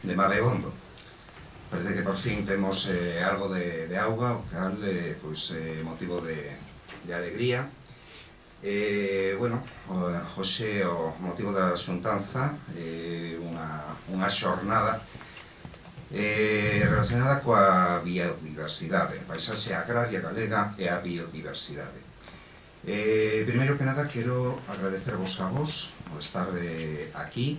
de Mabegondo. Parece que por fin temos algo de auga, o cal motivo de alegría. Bueno, hoxe o motivo da xuntanza é unha xornada relacionada coa biodiversidade, a paisaxe agraria galega e a biodiversidade. Primeiro que nada, quero agradecervos a vos por estar aquí,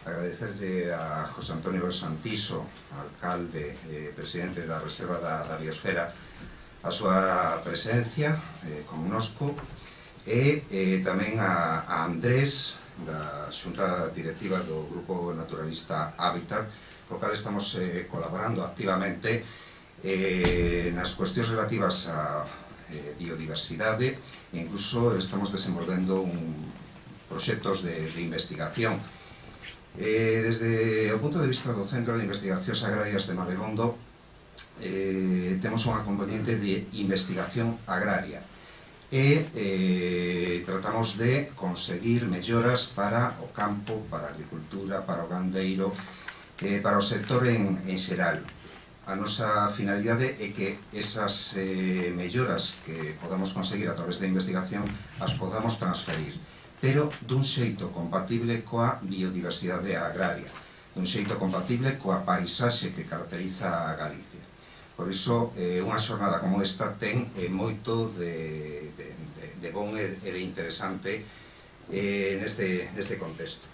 agradecerlle a José Antonio Santiso, alcalde e presidente da Reserva da Biosfera, a súa presencia connosco, e tamén a Andrés, da Xunta Directiva do Grupo Naturalista Hábitat, co cal estamos colaborando activamente nas cuestións relativas a biodiversidade, e incluso estamos desenvolvendo proxectos de investigación. Desde o punto de vista do Centro de Investigacións Agrarias de Mabegondo, temos unha componente de investigación agraria e tratamos de conseguir melloras para o campo, para a agricultura, para o gandeiro, para o sector en xeral. A nosa finalidade é que esas melloras que podamos conseguir a través da investigación as podamos transferir, pero dun xeito compatible coa biodiversidade agraria, dun xeito compatible coa paisaxe que caracteriza a Galicia. Por iso, unha xornada como esta ten moito de bon e de interesante neste contexto.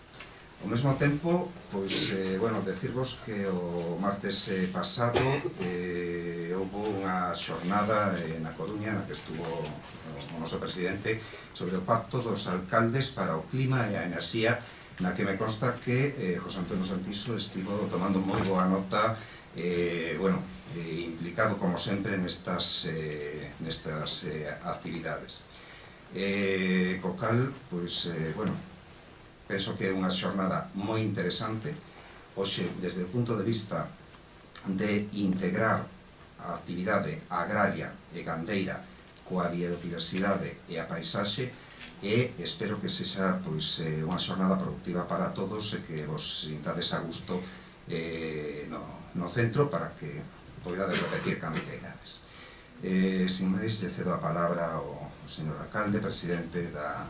Ao mesmo tempo, decirvos que o martes pasado houve unha xornada na Coruña na que estuvo o noso presidente sobre o pacto dos alcaldes para o clima e a enerxía, na que me consta que José Antonio Santiso estivo tomando moi boa nota, implicado como sempre nestas actividades. Co cal, penso que é unha xornada moi interesante. Hoxe, desde o punto de vista de integrar a actividade agraria e gandeira coa biodiversidade e a paisaxe, e espero que sexa unha xornada productiva para todos e que vos sintades a gusto no centro para que poidades repetir cando queirades. Sin máis, lle cedo a palabra ao señor alcalde, presidente da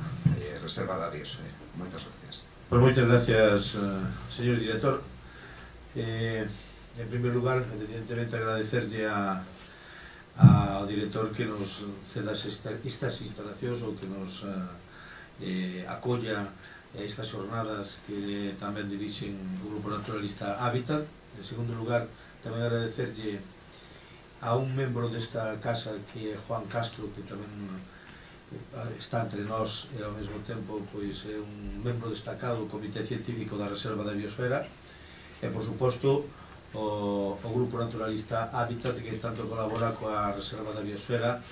Reserva da Biosfera. Moitas gracias. Pois moitas gracias, señor director. En primeiro lugar, evidentemente, agradecerlle ao director que nos ceda estas instalacións ou que nos acolla estas xornadas que tamén dirixen o Grupo Naturalista Hábitat. En segundo lugar, tamén agradecerlle a un membro desta casa que é Juan Castro, que tamén está entre nós e ao mesmo tempo é un membro destacado do Comité Científico da Reserva da Biosfera, e por suposto o Grupo Naturalista Hábitat, que tanto colabora coa Reserva da Biosfera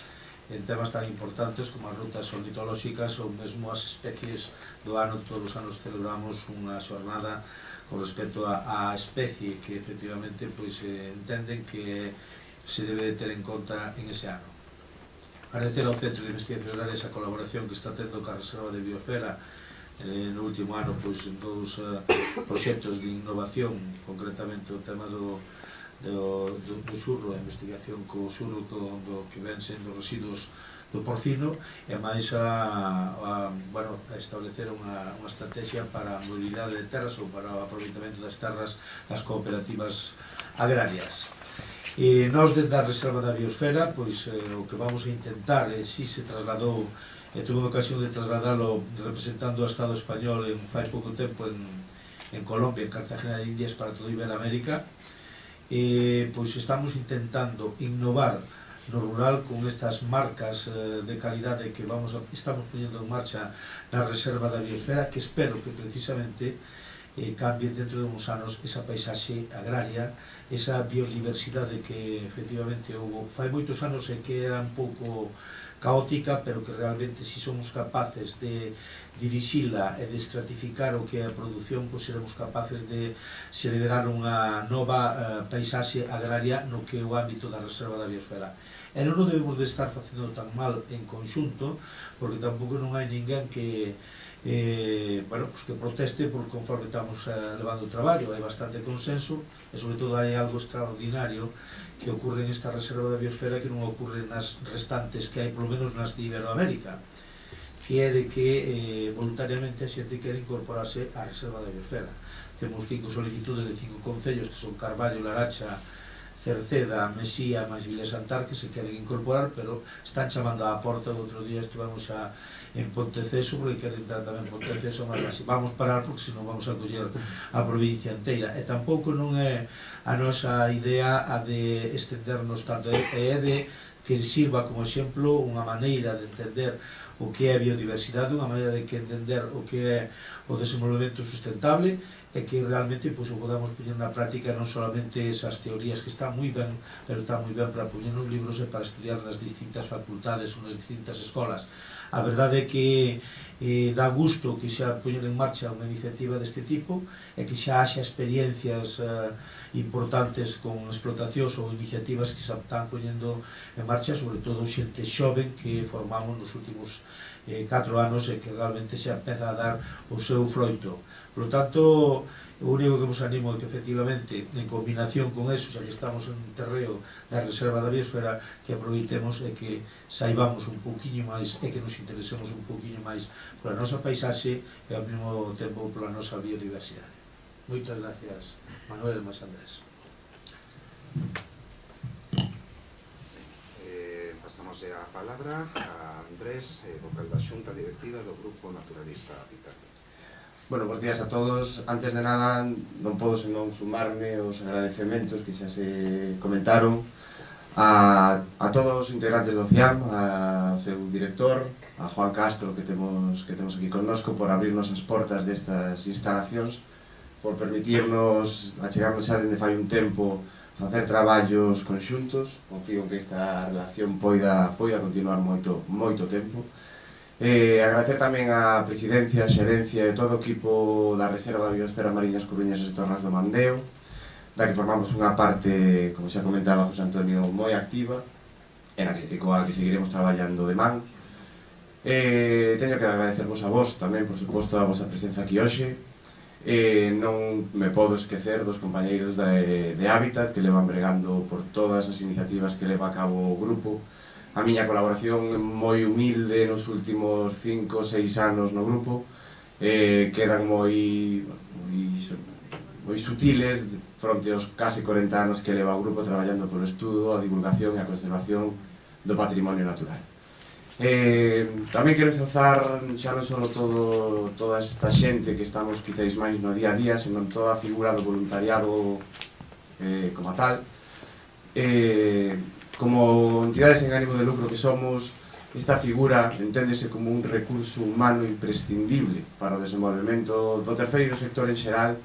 en temas tan importantes como as rutas ornitolóxicas ou mesmo as especies do ano. Todos os anos celebramos unha xornada con respecto á especie que efectivamente entenden que se debe ter en conta en ese ano. Agradecer ao Centro de Investigación Agraria esa colaboración que está tendo ca Reserva de Biosfera no último ano, dous proxectos de innovación, concretamente o tema do xurro, a investigación co xurro do que ven sendo residuos do porcino, e máis a establecer unha estrategia para a mobilidade de terras ou para o aproveitamento das terras das cooperativas agrarias. E nós, desde a Reserva da Biosfera, o que vamos a intentar, si se trasladou, tuve a ocasión de trasladalo representando ao Estado español fai pouco tempo en Colombia, en Cartagena de Indias, para toda Iberoamérica, estamos intentando innovar no rural con estas marcas de calidade que estamos poñendo en marcha na Reserva da Biosfera, que espero que precisamente cambie dentro de uns anos esa paisaxe agraria, esa biodiversidade que efectivamente houve fai moitos anos e que era un pouco caótica, pero que realmente si somos capaces de dirixila e de estratificar o que é a produción, seremos capaces de celebrar unha nova paisaxe agraria no que é o ámbito da Reserva da Biosfera. E non debemos de estar facendo tan mal en conxunto, porque tampouco non hai ninguén que bueno, pues que proteste por conforme estamos levando o traballo. Hai bastante consenso e sobre todo hai algo extraordinario que ocorre nesta reserva da biosfera que non ocorre nas restantes que hai, polo menos nas de Iberoamérica, que é de que voluntariamente a xente quere incorporarse á reserva da biosfera. Temos 5 solicitudes de 5 concellos que son Carballo, Laracha, Cerceda, Mesía, máis Vila Santar, que se queren incorporar, pero están chamando á porta. O outro día estivemos en Ponteceso, porque queren entrar tamén Ponteceso, mas así vamos parar porque senón vamos a coller a provincia inteira. E tampouco non é a nosa idea a de estendernos tanto, é de que sirva como exemplo unha maneira de entender o que é a biodiversidade, unha maneira de que entender o que é o desenvolvemento sustentable, e que realmente pues, o podamos poñer na práctica non solamente esas teorías que están moi ben, pero están moi ben para poñer nos libros e para estudiar nas distintas facultades ou nas distintas escolas. A verdade é que dá gusto que xa poñer en marcha unha iniciativa deste tipo e que xa haxa experiencias importantes con explotacións ou iniciativas que se están poñendo en marcha, sobre todo xente xoven que formamos nos últimos 4 anos e que realmente xa empeza a dar o seu froito. Por lo tanto, o único que vos animo é que efectivamente, en combinación con eso, xa que estamos en terreo da reserva da biosfera, que aproveitemos e que saibamos un pouquiño máis e que nos interesemos un pouquiño máis pola nosa paisaxe e ao mesmo tempo pola nosa biodiversidade. Moitas gracias, Manuel e Mas Andrés. Pasamos a palabra a Andrés, vocal da Xunta Directiva do Grupo Naturalista Hábitat. Bueno, bons días a todos. Antes de nada, non podo senón sumarme aos agradecementos que xa se comentaron a todos os integrantes do CIAM, ao seu director, a Juan Castro, que temos aquí connosco, por abrirnos as portas destas instalacións, por permitirnos achegarnos xa dende fai un tempo facer traballos conxuntos. Confío que esta relación poida continuar moito tempo. Agradecer tamén a presidencia, a xerencia e todo o equipo da Reserva da Biosfera Mariñas Coruñas e Torres do Mandeo, da que formamos unha parte, como xa comentaba José Antonio, moi activa, e coa que seguiremos traballando de man. Teño que agradecervos a vos tamén, por suposto, a vosa presenza aquí hoxe. Non me podo esquecer dos compañeiros de Hábitat que levan bregando por todas as iniciativas que leva a cabo o grupo. A miña colaboración moi humilde nos últimos 5 ou 6 anos no grupo quedan moi sutiles fronte aos case 40 anos que leva o grupo traballando polo estudo, a divulgación e a conservación do patrimonio natural. Tamén quero ensalzar xa non só toda esta xente que estamos quizáis máis no día a día, senón toda a figura do voluntariado como tal. Como entidades en ánimo de lucro que somos, esta figura enténdese como un recurso humano imprescindible para o desenvolvemento do terceiro sector en xeral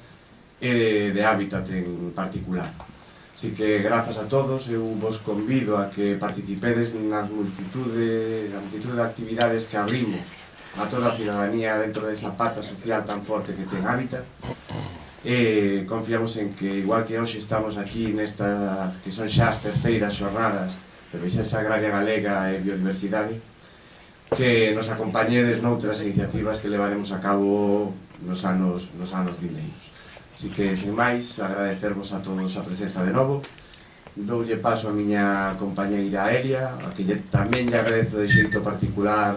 e de Hábitat en particular. Así que, grazas a todos, eu vos convido a que participedes na multitude de actividades que abrimos a toda a cidadanía dentro desa pata social tan forte que ten Hábitat. Confiamos en que, igual que hoxe estamos aquí nesta, que son xa as terceiras xornadas de Paisaxe Agraria Galega e Biodiversidade, que nos acompañedes noutras iniciativas que levaremos a cabo nos anos vindeiros. Así que, sen máis, agradecervos a todos a presenza de novo. Doulle paso a miña compañeira Elia, a que tamén lle agradezo de xeito particular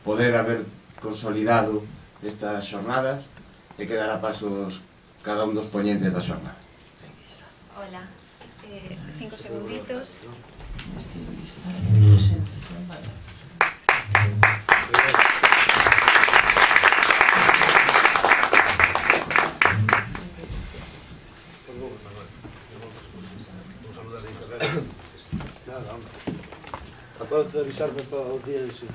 poder haber consolidado estas xornadas e que dará pasos cada un dos poñentes da xornada. Hola, 5 segunditos. Acabo de avisarme para o día de sí.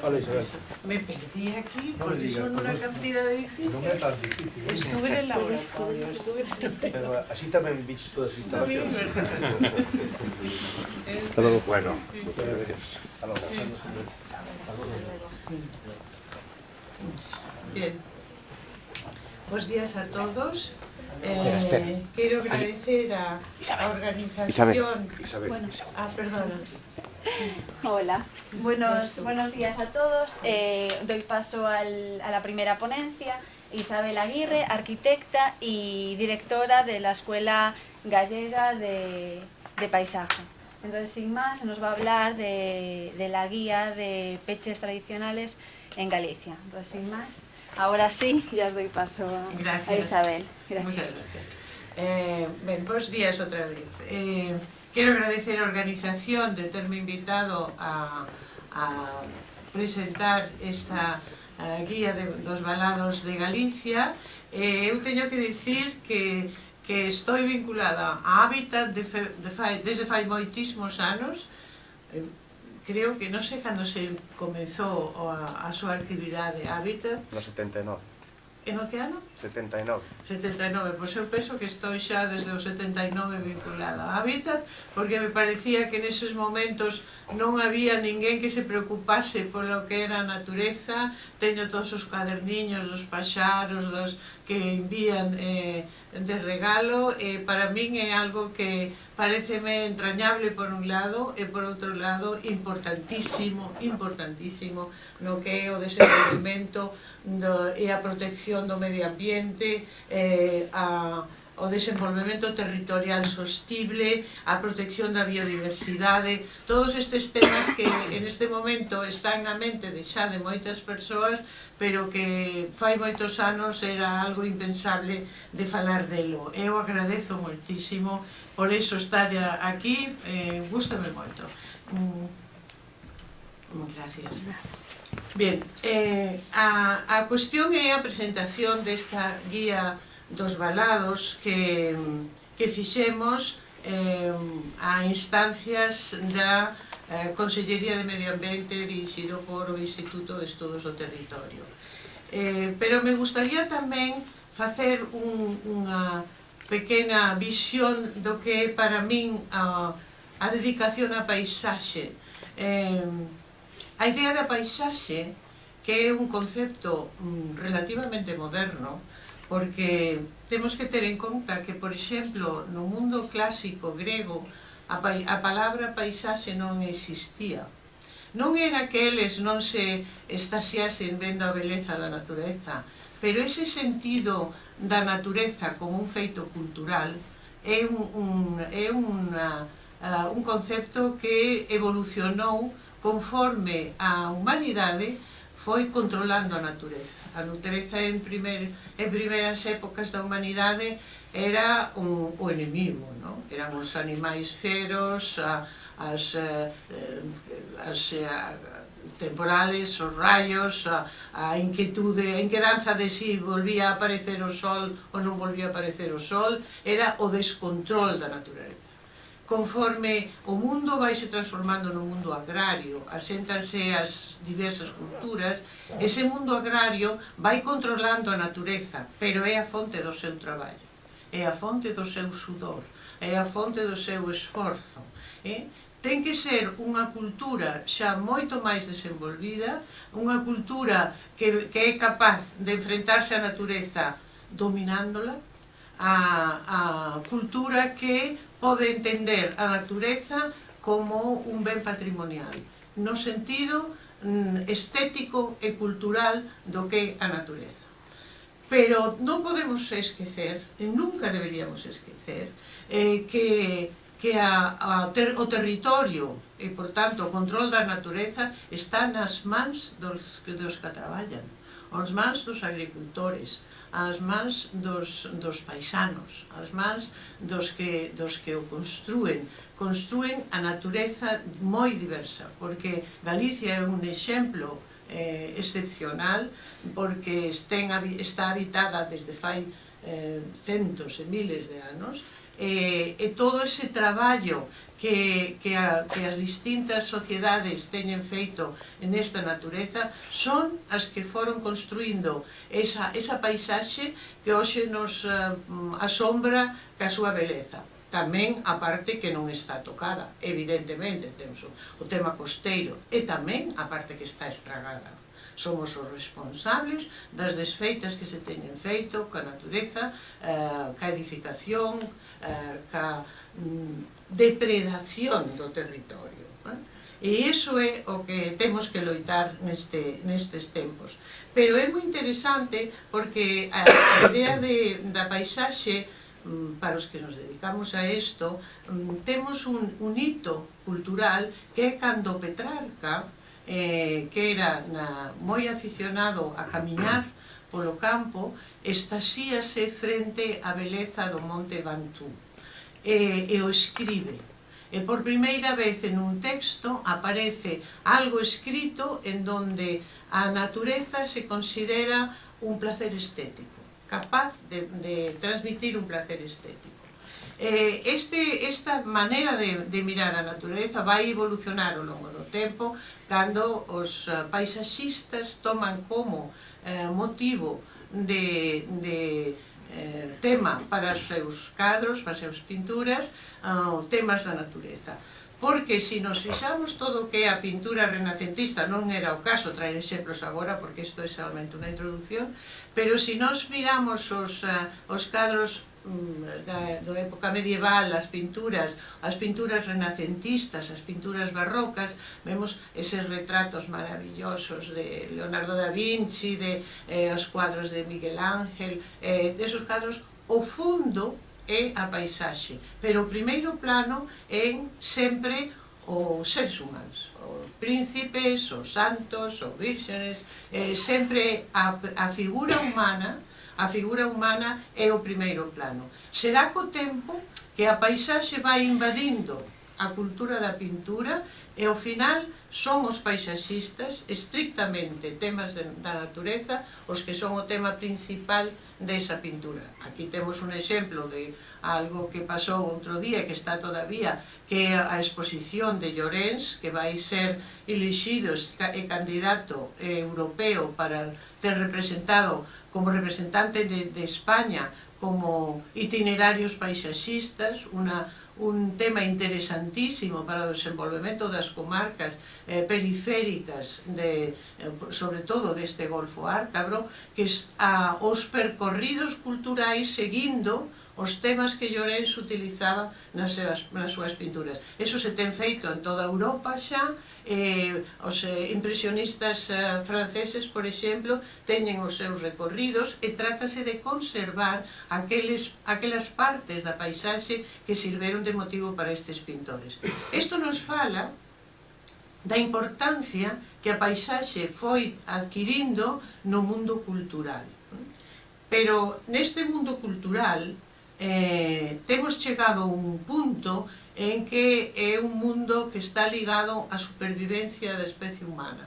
Vale, Isabel. Me perdí aquí porque son una cantidad de edificios. Non é tan difícil. Estuve en el laboratorio, Pero así tamén viches todas as instalacións. Hasta luego. Bueno, Hasta luego. Bien. Buenos días a todos. Quiero agradecer a la organización. Isabel. Bueno, perdona. Hola, buenos días a todos. Doy paso a la primera ponencia. Isabel Aguirre, arquitecta y directora de la Escuela Gallega de Paisaje. Entonces, sin más, se nos va a hablar de la guía de peches tradicionales en Galicia. Entonces, sin más, ahora sí, ya os doy paso a Isabel. Gracias. Muchas gracias. Buenos días outra vez. Quero agradecer a organización de terme invitado a presentar esta guía dos valados de Galicia. Eu teño que dicir que estou vinculada a Hábitat desde fai moitísimos anos. Creo que non sei cando se comenzou a súa actividade Hábitat. No 79. En o que ano? 79. 79, pois eu penso que estou xa desde o 79 vinculada a Hábitat, porque me parecía que neses momentos non había ninguén que se preocupase polo que era a natureza. Teño todos os caderniños dos paxaros, dos que envían de regalo, e para min é algo que pareceme entrañable por un lado e por outro lado importantísimo no que é o desenvolvemento e a protección do medio ambiente, o desenvolvemento territorial sostible, a protección da biodiversidade, todos estes temas que en este momento están na mente xa de moitas persoas, pero que fai moitos anos era algo impensable de falar delo. Eu agradezo moitísimo por eso estar aquí, gústame moito. Gracias. Bien, a cuestión é a presentación desta guía dos valados que fixemos a instancias da Consellería de Medio Ambiente dirixido por o Instituto de Estudos do Territorio. Pero me gustaría tamén facer unha pequena visión do que é para min a dedicación á paisaxe. A idea da paisaxe, que é un concepto relativamente moderno, porque temos que ter en conta que, por exemplo, no mundo clásico grego, a palabra paisaxe non existía. Non era que eles non se estasiasen vendo a beleza da natureza, pero ese sentido da natureza como un feito cultural é un concepto que evolucionou conforme a humanidade foi controlando a natureza. A natureza en primeiras épocas da humanidade era o enemigo, non? Eran os animais feros, as temporales, os rayos, a inquietude, a inquedanza de si volvía a aparecer o sol ou non volvía a aparecer o sol, era o descontrol da natureza. Conforme o mundo vai se transformando no mundo agrario, aséntanse as diversas culturas, ese mundo agrario vai controlando a natureza, pero é a fonte do seu traballo, é a fonte do seu sudor, é a fonte do seu esforzo. Ten que ser unha cultura xa moito máis desenvolvida, unha cultura que é capaz de enfrentarse á natureza dominándola, a cultura que pode entender a natureza como un ben patrimonial, no sentido estético e cultural do que é a natureza. Pero non podemos esquecer, e nunca deberíamos esquecer, que o territorio e, por tanto, o control da natureza está nas mans dos que traballan, as mans dos agricultores, as mans dos paisanos, as mans dos que o construen a natureza moi diversa, porque Galicia é un exemplo excepcional, porque está habitada desde fai centos e miles de anos, e todo ese traballo que as distintas sociedades teñen feito nesta natureza son as que foron construindo esa paisaxe que hoxe nos asombra ca súa beleza. Tamén a parte que non está tocada, evidentemente, temos o tema costeiro, e tamén a parte que está estragada. Somos os responsables das desfeitas que se teñen feito ca natureza, ca edificación, ca depredación do territorio. E iso é o que temos que loitar nestes tempos. Pero é moi interesante porque a idea da paisaxe, para os que nos dedicamos a isto, temos un hito cultural que é cando Petrarca, que era moi aficionado a camiñar polo campo, estaxíase frente á beleza do monte Ventoux e o escribe. E por primeira vez en un texto aparece algo escrito en donde a natureza se considera un placer estético, capaz de transmitir un placer estético. Esta maneira de mirar a natureza vai evolucionar ao longo do tempo cando os paisaxistas toman como motivo de tema para os seus cadros, para as súas pinturas, temas da natureza. Porque se nos fixamos todo o que é a pintura renacentista, non era o caso traer exemplos agora, porque isto é solamente unha introducción, pero se nos miramos os cadros da época medieval, as pinturas renacentistas, as pinturas barrocas, vemos eses retratos maravillosos de Leonardo da Vinci, os cuadros de Miguel Ángel, desos cadros, o fundo é a paisaxe, pero o primeiro plano é sempre os seres humanos, os príncipes, os santos, os vírgenes, sempre a figura humana. A figura humana é o primeiro plano. Será co tempo que a paisaxe vai invadindo a cultura da pintura e ao final son os paisaxistas, estrictamente temas da natureza, os que son o tema principal desa pintura. Aquí temos un exemplo de algo que pasou outro día, que está todavía, que é a exposición de Llorens, que vai ser elixido e candidato europeo para ter representado como representante de España como itinerarios paisaxistas, un tema interesantísimo para o desenvolvemento das comarcas periféricas, sobre todo deste Golfo Ártabro, que os percorridos culturais seguindo os temas que Llorens utilizaba nas súas pinturas. Eso se ten feito en toda Europa xa. Os impresionistas franceses, por exemplo, teñen os seus recorridos e trátase de conservar aquelas partes da paisaxe que sirveron de motivo para estes pintores. Isto nos fala da importancia que a paisaxe foi adquirindo no mundo cultural. Pero neste mundo cultural temos chegado a un punto en que é un mundo que está ligado á supervivencia da especie humana,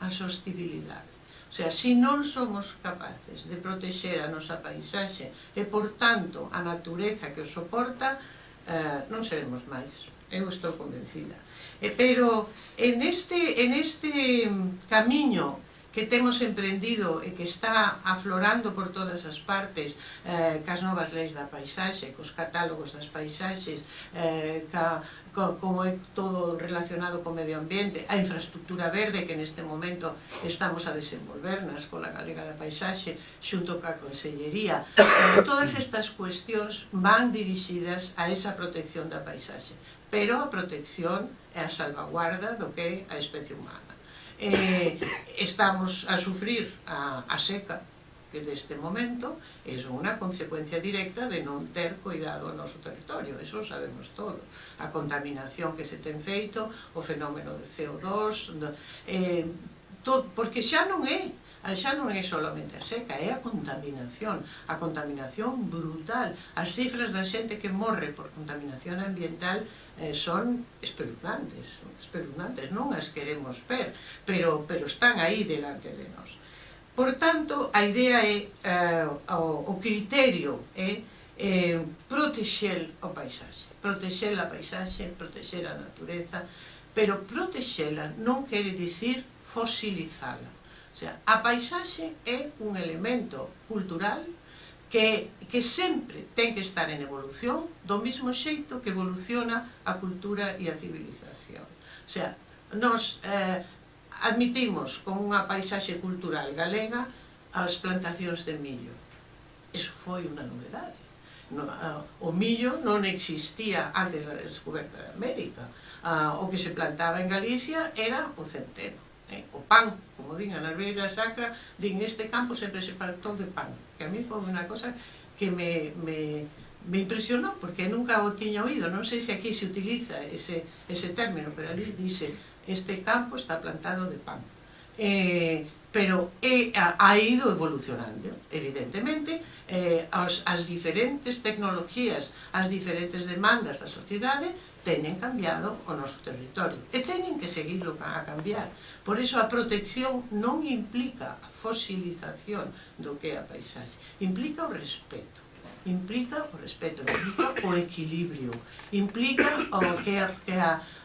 á sostibilidade. O sea, se non somos capaces de protexer a nosa paisaxe e, por tanto, a natureza que o soporta, non seremos máis. Eu estou convencida. Pero en este camiño que temos emprendido e que está aflorando por todas as partes, cas novas leis da paisaxe, cos catálogos das paisaxes, como é todo relacionado co medio ambiente, a infraestructura verde que neste momento estamos a desenvolver na Escola Galega da Paisaxe xunto ca Consellería. Todas estas cuestións van dirixidas a esa protección da paisaxe, pero a protección e a salvaguarda do que é a especie humana. Estamos a sufrir a seca que deste momento é unha consecuencia directa de non ter cuidado o noso territorio, eso sabemos todo. A contaminación que se ten feito, o fenómeno de CO2, porque xa non é solamente a seca, é a contaminación brutal. As cifras da xente que morre por contaminación ambiental son espeluznantes, non as queremos ver, pero están aí delante de nós. Por tanto, a idea é, o criterio é protexer o paisaxe, protexer a paisaxe, protexer a natureza, pero protexela non quere dicir fosilizala. O sea, a paisaxe é un elemento cultural que sempre ten que estar en evolución do mesmo xeito que evoluciona a cultura e a civilización. O sea, nos admitimos como unha paisaxe cultural galega as plantacións de millo. Eso foi unha novedade. O millo non existía antes da descoberta de América. O que se plantaba en Galicia era o centeno. O pan, como din a Narbeira Sacra, din neste campo sempre se plantou de pan, que a mí foi unha cosa que me impresionou, porque nunca o tiña oído. Non sei se aquí se utiliza ese término, pero ali dice, este campo está plantado de pan. Pero ha ido evolucionando, evidentemente, as diferentes tecnologías, as diferentes demandas da sociedade teñen cambiado o noso territorio e teñen que seguirlo a cambiar. Por iso a protección non implica a fosilización do que é a paisaxe, implica o respeto. Implica o equilibrio, implica que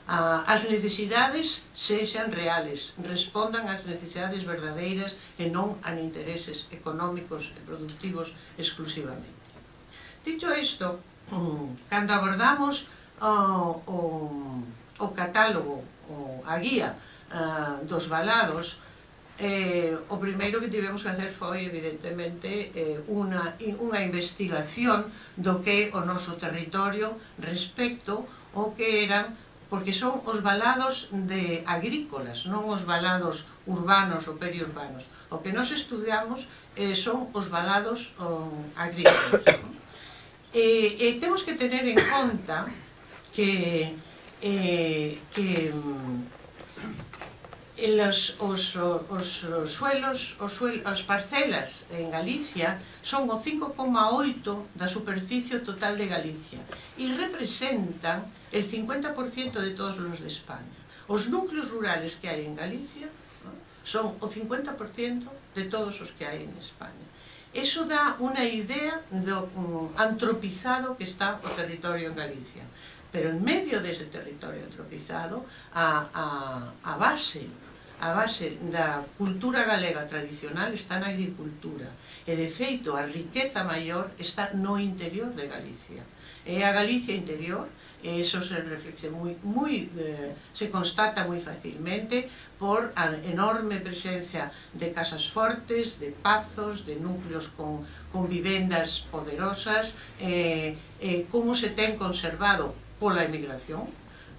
as necesidades sexan reales, respondan ás necesidades verdadeiras e non a intereses económicos e productivos exclusivamente. Dicho isto, cando abordamos o catálogo, a guía dos valados, o primeiro que tivemos que hacer foi, evidentemente, unha investigación do que é o noso territorio respecto ao que eran, porque son os valados agrícolas, non os valados urbanos ou periurbanos. O que nós estudiamos son os valados agrícolas. E temos que tener en conta que as parcelas en Galicia son o 5,8 da superficie total de Galicia e representan el 50% de todos os de España. Os núcleos rurales que hai en Galicia son o 50% de todos os que hai en España. Eso dá unha idea do antropizado que está o territorio en Galicia. Pero en medio dese territorio antropizado, a base da cultura galega tradicional está na agricultura. E, de feito, a riqueza maior está no interior de Galicia. É a Galicia interior, e iso se constata moi facilmente por a enorme presencia de casas fortes, de pazos, de núcleos con vivendas poderosas, como se ten conservado pola emigración,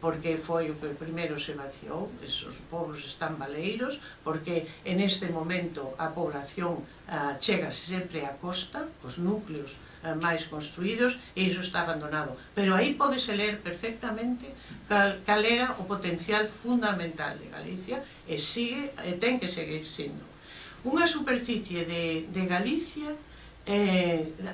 porque foi o que primeiro se vaciou, esos povos están baleiros, porque en este momento a población chegase sempre á costa, os núcleos máis construídos, e iso está abandonado. Pero aí podese ler perfectamente cal era o potencial fundamental de Galicia, e ten que seguir sendo. Unha superficie de Galicia,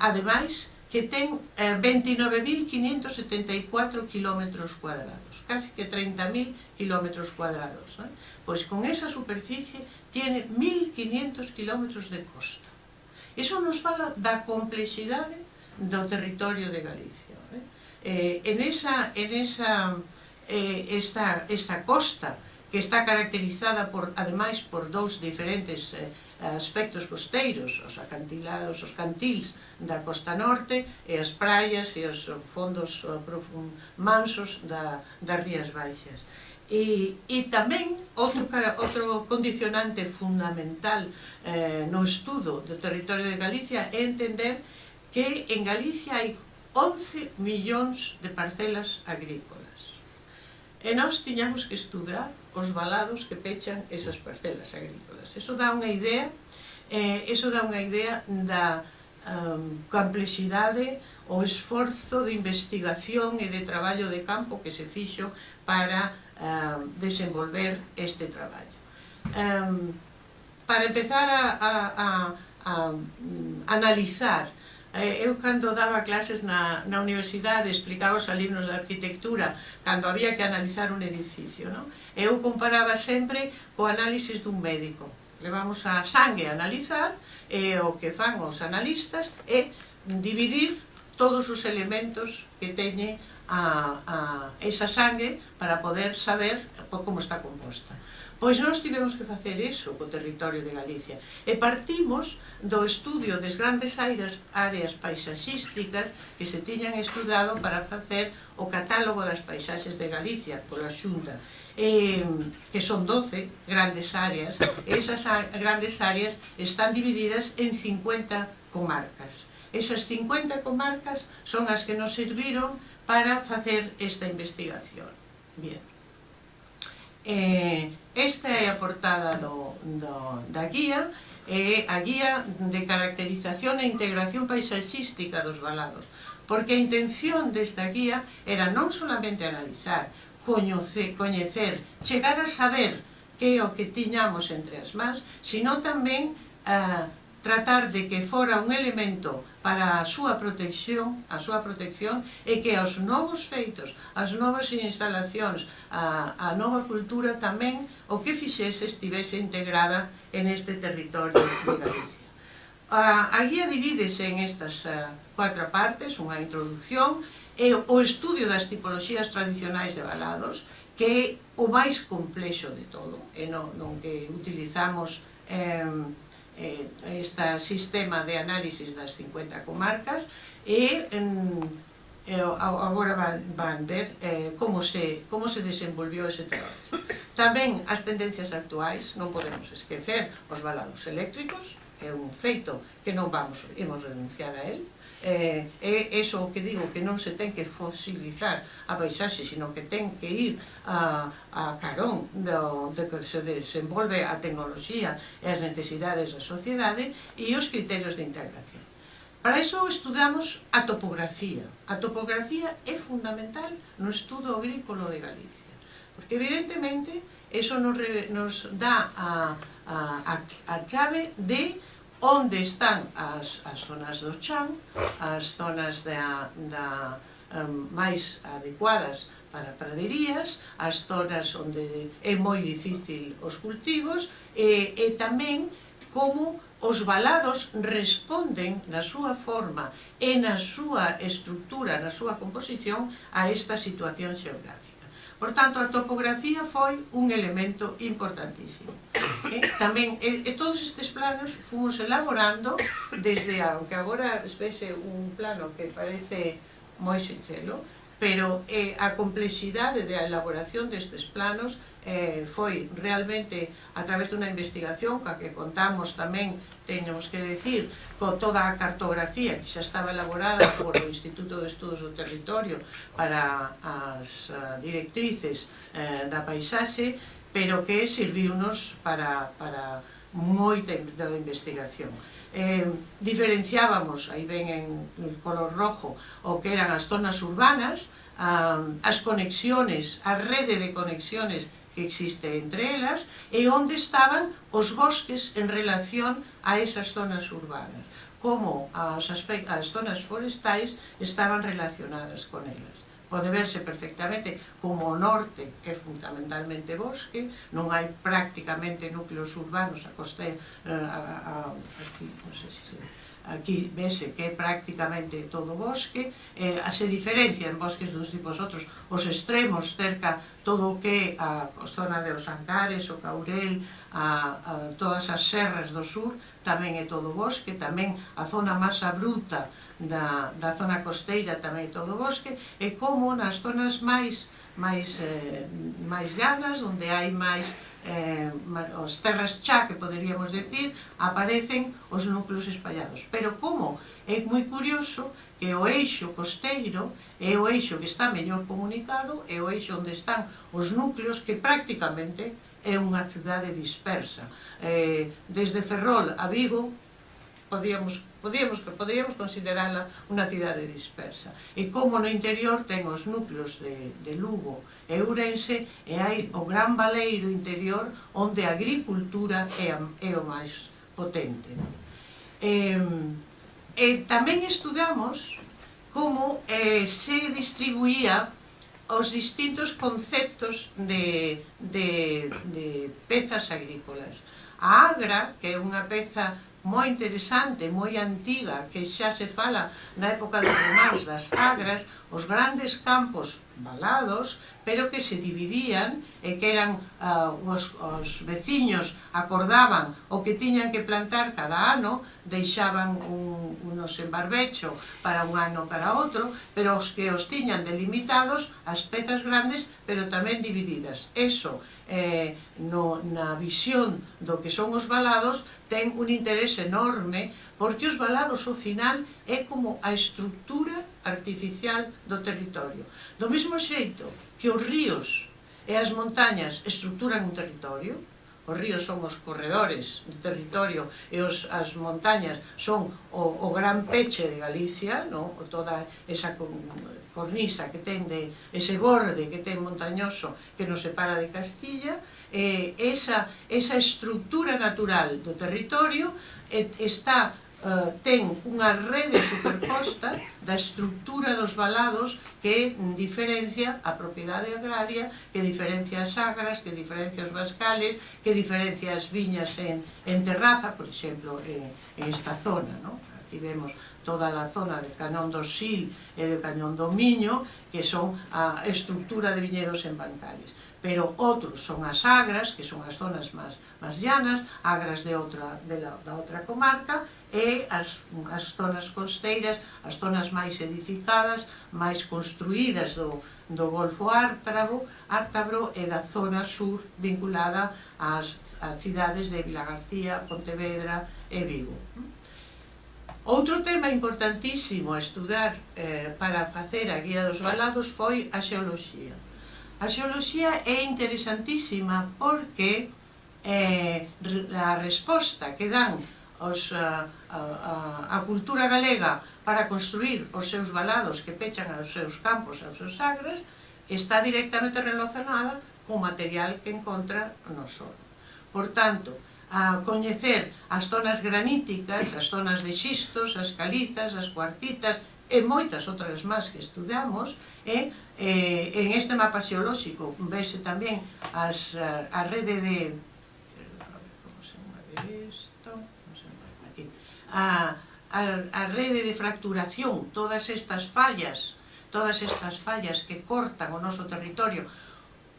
ademais, que ten 29.574 kilómetros cuadrados, casi que 30.000 kilómetros cuadrados. Pois con esa superficie tiene 1.500 kilómetros de costa. Iso nos fala da complexidade do territorio de Galicia. Esta costa, que está caracterizada, ademais, por dous diferentes aspectos costeiros, os acantilados, os cantils da costa norte, e as praias e os fondos mansos das Rías Baixas. E tamén, outro condicionante fundamental no estudo do territorio de Galicia é entender que en Galicia hai 11 millóns de parcelas agrícolas. E nós tiñamos que estudar os valados que pechan esas parcelas agrícolas. Eso dá unha idea da complexidade, o esforzo de investigación e de traballo de campo que se fixo para desenvolver este traballo. Para empezar a analizar, eu cando daba clases na universidade explicaba aos alumnos de arquitectura cando había que analizar un edificio, eu comparaba sempre co análisis dun médico. Levamos a sangue a analizar, e o que fan os analistas é dividir todos os elementos que teñe esa sangue para poder saber como está composta. Pois nós tivemos que facer iso co territorio de Galicia e partimos do estudio das grandes áreas paisaxísticas que se tiñan estudado para facer o catálogo das paisaxes de Galicia pola Xunta, que son 12 grandes áreas. Esas grandes áreas están divididas en 50 comarcas. Esas 50 comarcas son as que nos serviron para facer esta investigación. Bien. Esta é a portada da guía, é a guía de caracterización e integración paisaxística dos valados, porque a intención desta guía era non solamente analizar, coñecer, chegar a saber que é o que tiñamos entre as mans, sino tamén tratar de que fora un elemento para a súa protección e que aos novos feitos, as novas instalacións, a nova cultura tamén o que fixese estivese integrada en este territorio de Galicia. A guía divídese en estas 4 partes, unha introducción, e o estudio das tipoloxías tradicionais de valados, que é o máis complexo de todo, e non que utilizamos este sistema de análisis das 50 comarcas e agora van ver como se desenvolveu ese traballo. Tamén as tendencias actuais, non podemos esquecer os valados eléctricos, é un feito que non imos renunciar a él. É iso que digo, que non se ten que fosilizar a paisaxe, sino que ten que ir a carón de que se desenvolve a tecnoloxía e as necesidades da sociedade e os criterios de integración. Para iso estudamos a topografía. A topografía é fundamental no estudo agrícola de Galicia, porque evidentemente iso nos dá a chave de onde están as zonas do chan, as zonas máis adecuadas para praderías, as zonas onde é moi difícil os cultivos e tamén como os valados responden na súa forma e na súa estructura, na súa composición a esta situación xeográfica. Por tanto, a topografía foi un elemento importantísimo. Tamén, todos estes planos fomos elaborando desde, aunque agora vese un plano que parece moi sinxelo, pero a complexidade da elaboración destes planos foi realmente a través dunha investigación coa que contamos tamén, teñamos que decir, con toda a cartografía que xa estaba elaborada por o Instituto de Estudos do Territorio para as directrices da paisaxe, pero que serviunos para moita investigación. Diferenciábamos, aí ven en color rojo, o que eran as zonas urbanas, as conexiones, a rede de conexiones que existe entre elas, e onde estaban os bosques en relación a esas zonas urbanas, como as zonas forestais estaban relacionadas con elas. Pode verse perfectamente como o norte é fundamentalmente bosque, non hai prácticamente núcleos urbanos a coste, aquí vese que é prácticamente todo bosque, se diferencia en bosques duns tipos outros, os extremos cerca todo o que é a zona de Os Ancares, o Caurel, todas as serras do sur, tamén é todo bosque, tamén a zona máis abrupta da zona costeira tamén é todo bosque, e como nas zonas máis llanas, onde hai máis as terras chá, que poderíamos decir, aparecen os núcleos espallados. Pero como é moi curioso que o eixo costeiro é o eixo que está mellor comunicado, é o eixo onde están os núcleos, que prácticamente é unha cidade dispersa. Desde Ferrol a Vigo poderíamos considerala unha cidade dispersa. E como no interior ten os núcleos de Lugo e Ourense, e hai o gran valeiro interior onde a agricultura é o máis potente. Tamén estudamos como se distribuía os distintos conceptos de pezas agrícolas. A agra, que é unha peza moi interesante, moi antiga, que xa se fala na época dos romanos das agras, os grandes campos valados, pero que se dividían e que eran os veciños acordaban o que tiñan que plantar cada ano, deixaban unos en barbecho para un ano para outro, pero os que os tiñan delimitados, as pezas grandes, pero tamén divididas. Eso, na visión do que son os valados, ten un interés enorme porque os valados ao final é como a estructura artificial do territorio. Do mesmo xeito que os ríos e as montañas estructuran un territorio, os ríos son os corredores do territorio e as montañas son o gran peche de Galicia, no? Toda esa cornisa que ten, ese borde que ten montañoso que nos separa de Castilla, esa estructura natural do territorio ten unha rede superposta da estructura dos valados que diferencia a propiedade agraria, que diferencia as agras, que diferencia os vascales, que diferencia as viñas en terraza, por exemplo, en esta zona, ¿no? Aquí vemos toda a zona del Cañón do Sil e do Cañón do Miño, que son a estructura de viñedos en bancales. Pero outros son as agras, que son as zonas máis llanas, agras da outra comarca, e as zonas costeiras, as zonas máis edificadas, máis construídas do Golfo Ártabro e da zona sur vinculada ás cidades de Vilagarcía, Pontevedra e Vigo. Outro tema importantísimo a estudar para facer a Guía dos Valados foi a xeoloxía. A xeoloxía é interesantísima porque a resposta que dan a cultura galega para construir os seus valados que pechan aos seus campos, aos seus agras, está directamente relacionada co material que encontra no solo. Por tanto, a coñecer as zonas graníticas, as zonas de xistos, as calizas, as cuartitas e moitas outras máis que estudamos, en este mapa xeolóxico vese tamén a rede de a rede de fracturación, todas estas fallas que cortan o noso territorio.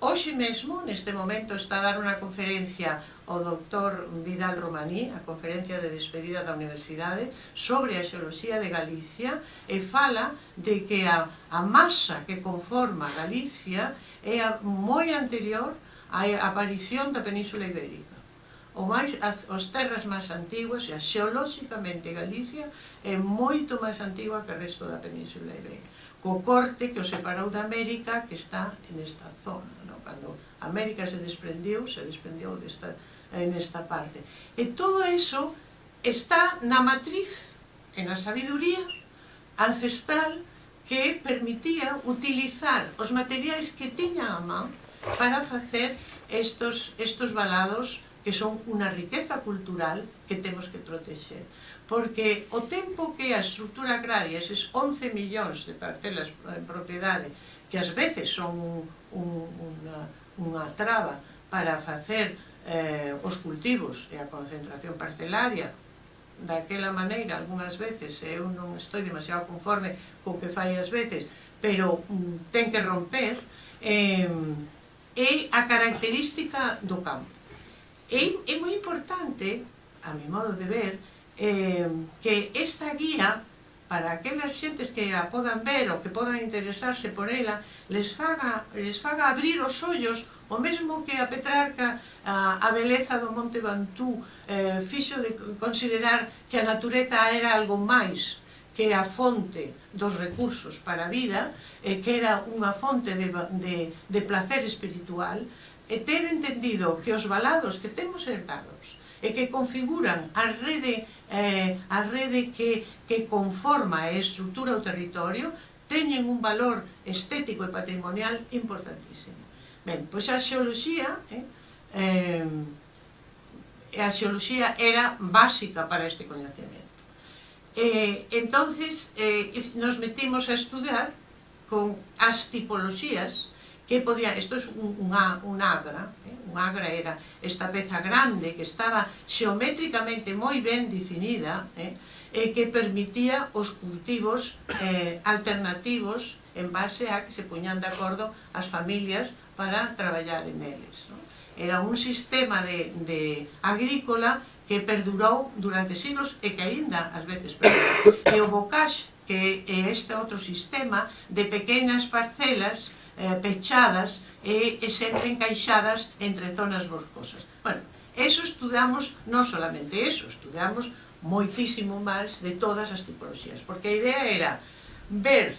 Hoxe mesmo, neste momento, está a dar unha conferencia o Dr. Vidal Romaní, a conferencia de despedida da Universidade, sobre a xeoloxía de Galicia, e fala de que a masa que conforma Galicia é moi anterior á aparición da Península Ibérica. As terras máis antiguas, e xeolóxicamente Galicia é moito máis antigua que o resto da Península Ibérica, co corte que o separou da América, que está nesta zona, no? Cando América se desprendeu nesta parte. E todo iso está na matriz, e na sabiduría ancestral que permitía utilizar os materiais que tiña a man para facer estos valados que son unha riqueza cultural que temos que protexer. Porque o tempo que a estructura agraria, eses 11 millóns de parcelas en propiedade, que ás veces son unha traba para facer os cultivos e a concentración parcelaria, daquela maneira, algunhas veces, eu non estou demasiado conforme co que fai ás veces, pero ten que romper, é a característica do campo. É moi importante, a mi modo de ver, que esta guía, para aquelas xentes que a podan ver ou que podan interesarse por ela, les faga abrir os ollos, o mesmo que a Petrarca, a beleza do Monte Bantú, fixo de considerar que a natureza era algo máis que a fonte dos recursos para a vida, que era unha fonte de placer espiritual, e ter entendido que os valados que temos herdados e que configuran a rede que conforma e estrutura o territorio teñen un valor estético e patrimonial importantísimo. Ben, pois a xeoloxía era básica para este coñecemento. Entonces, nos metimos a estudar con as tipoloxías que podía, isto é un agra, un agra era esta peza grande que estaba xeométricamente moi ben definida e que permitía os cultivos alternativos en base a que se puñan de acordo as familias para traballar en eles. Era un sistema agrícola que perdurou durante siglos e que aínda ás veces perdura. E o bocage, que é este outro sistema de pequenas parcelas pechadas e sempre encaixadas entre zonas boscosas. Bueno, Eso estudamos, non solamente eso, estudamos moitísimo máis de todas as tipoloxías, porque a idea era ver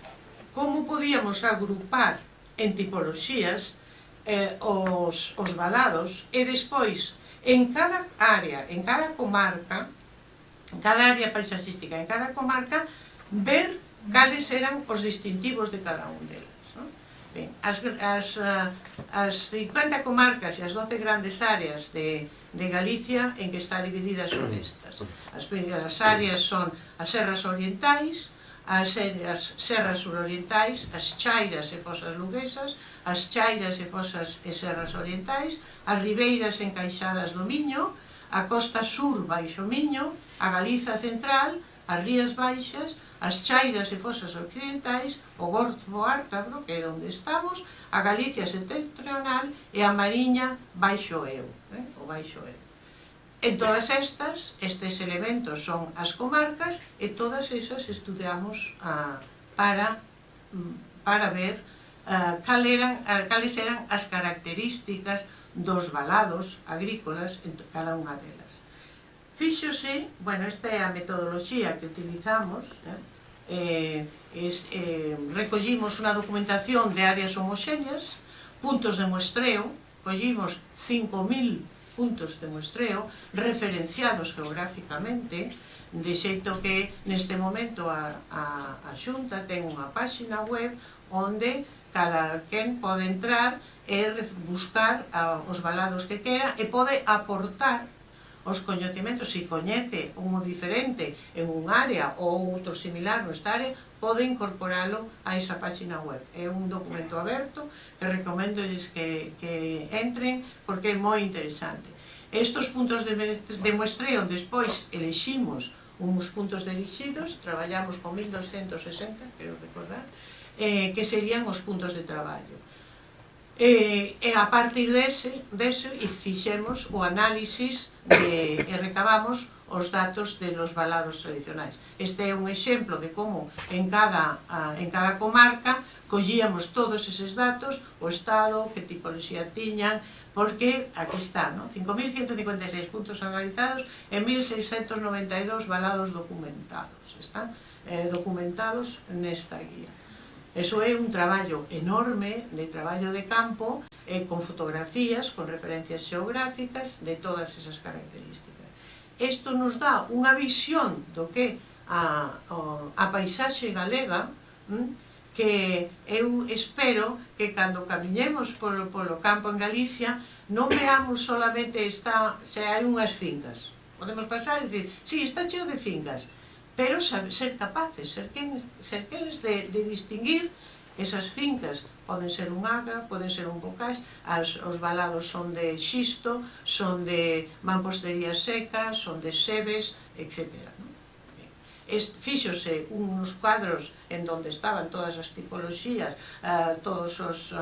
como podíamos agrupar en tipoloxías os valados e despois en cada área, en cada comarca, en cada área paisaxística, en cada comarca, ver cales eran os distintivos de cada un delas. Non? Ben, as 50 comarcas e as 12 grandes áreas de Galicia en que está divididas son estas. As primeiras áreas son as serras orientais, as serras surorientais, as chairas e fosas luguesas, as chairas e fosas e serras orientais, as ribeiras encaixadas do Miño, a costa sur baixo Miño, a Galiza central, as rías baixas, as chairas e fosas occidentais, o Gorzo Ártabro, que é onde estamos, a Galicia septentrional e a Mariña baixo Eo, o baixo Eo. En todas estas, estes elementos son as comarcas e todas esas estudamos para ver cales eran as características dos valados agrícolas en cada unha delas. Fíxose, bueno, esta é a metodoloxía que utilizamos, recollimos unha documentación de áreas homoxéneas, puntos de muestreo, collimos 5.000 puntos de muestreo referenciados geográficamente, de xeito que neste momento a Xunta ten unha páxina web onde cada quen pode entrar e buscar os valados que quera e pode aportar os coñecementos. Se coñece un diferente en un área ou outro similar nesta área, pode incorporalo a esa páxina web. É un documento aberto que recomendo que entren porque é moi interesante. Estos puntos de muestreo despois eleximos uns puntos dirixidos, traballamos con 1260, quero recordar, que serían os puntos de traballo. E a partir dese fixemos o análisis e recabamos os datos de los valados tradicionais. Este é un exemplo de como en cada comarca collíamos todos eses datos, o estado, que tipoloxía tiñan, porque aquí está, ¿no? 5.156 puntos analizados e 1.692 valados documentados. Están documentados nesta guía. Eso é un traballo enorme de traballo de campo con fotografías, con referencias xeográficas de todas esas características. Isto nos dá unha visión do que a paisaxe galega, que eu espero que cando camiñemos polo campo en Galicia non veamos solamente se hai unhas fincas. Podemos pasar e dicir, sí, está cheo de fincas, pero ser capaces, ser quenes de distinguir esas fincas. Poden ser un agra, poden ser un bocage, os valados son de xisto, son de mampostería seca, son de sebes, etc. Fíxose uns cuadros en donde estaban todas as tipoloxías, todos os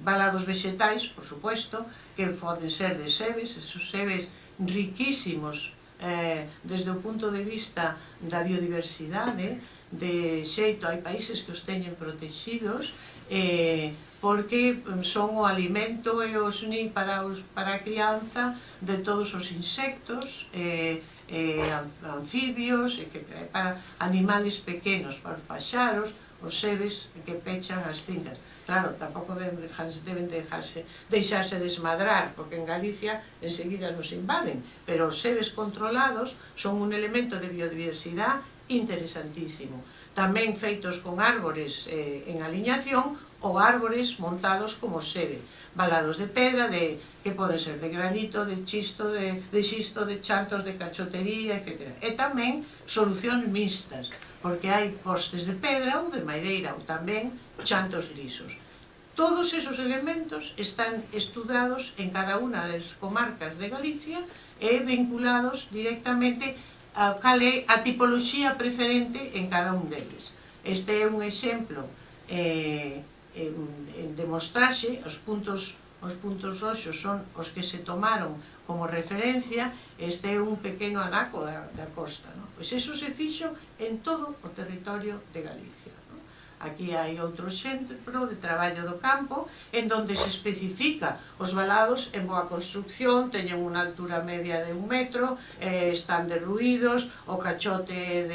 valados vexetais, por supuesto, que poden ser de sebes, esos sebes riquísimos desde o punto de vista da biodiversidade, de xeito hai países que os teñen protegidos porque son o alimento e os nin para a crianza de todos os insectos, anfibios, etc. Para animales pequenos, para os paxaros, os sebes que pechan as fincas. Claro, tampouco deben deixarse desmadrar, porque en Galicia enseguida nos invaden, pero os sebes controlados son un elemento de biodiversidade interesantísimo. Tamén feitos con árbores en aliñación ou árbores montados como sebe. Valados de pedra, que poden ser de granito, de xisto, de chantos, de cachotería, etc. E tamén solucións mixtas, porque hai postes de pedra ou de madeira, ou tamén chantos lisos. Todos esos elementos están estudados en cada unha das comarcas de Galicia e vinculados directamente a cal é a tipoloxía preferente en cada un deles. Este é un exemplo de mostraxe. Os puntos roxos son os que se tomaron como referencia. Este é un pequeno anaco da costa. Pois iso se fixo en todo o territorio de Galicia. Aquí hai outro exemplo de traballo do campo en donde se especifica os valados en boa construcción, teñen unha altura media de 1 metro, están derruídos, o cachote é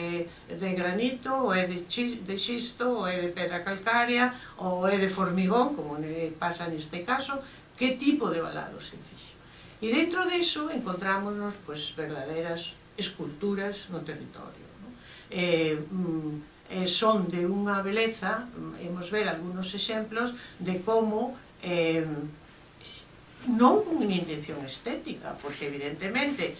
de granito, ou é de xisto, ou é de pedra calcárea, ou é de formigón, como pasa neste caso, que tipo de valado se fixo. E dentro diso encontrámonos verdadeiras esculturas no territorio. Son de unha beleza, hemos ver algúns exemplos de como non con unha intención estética, porque evidentemente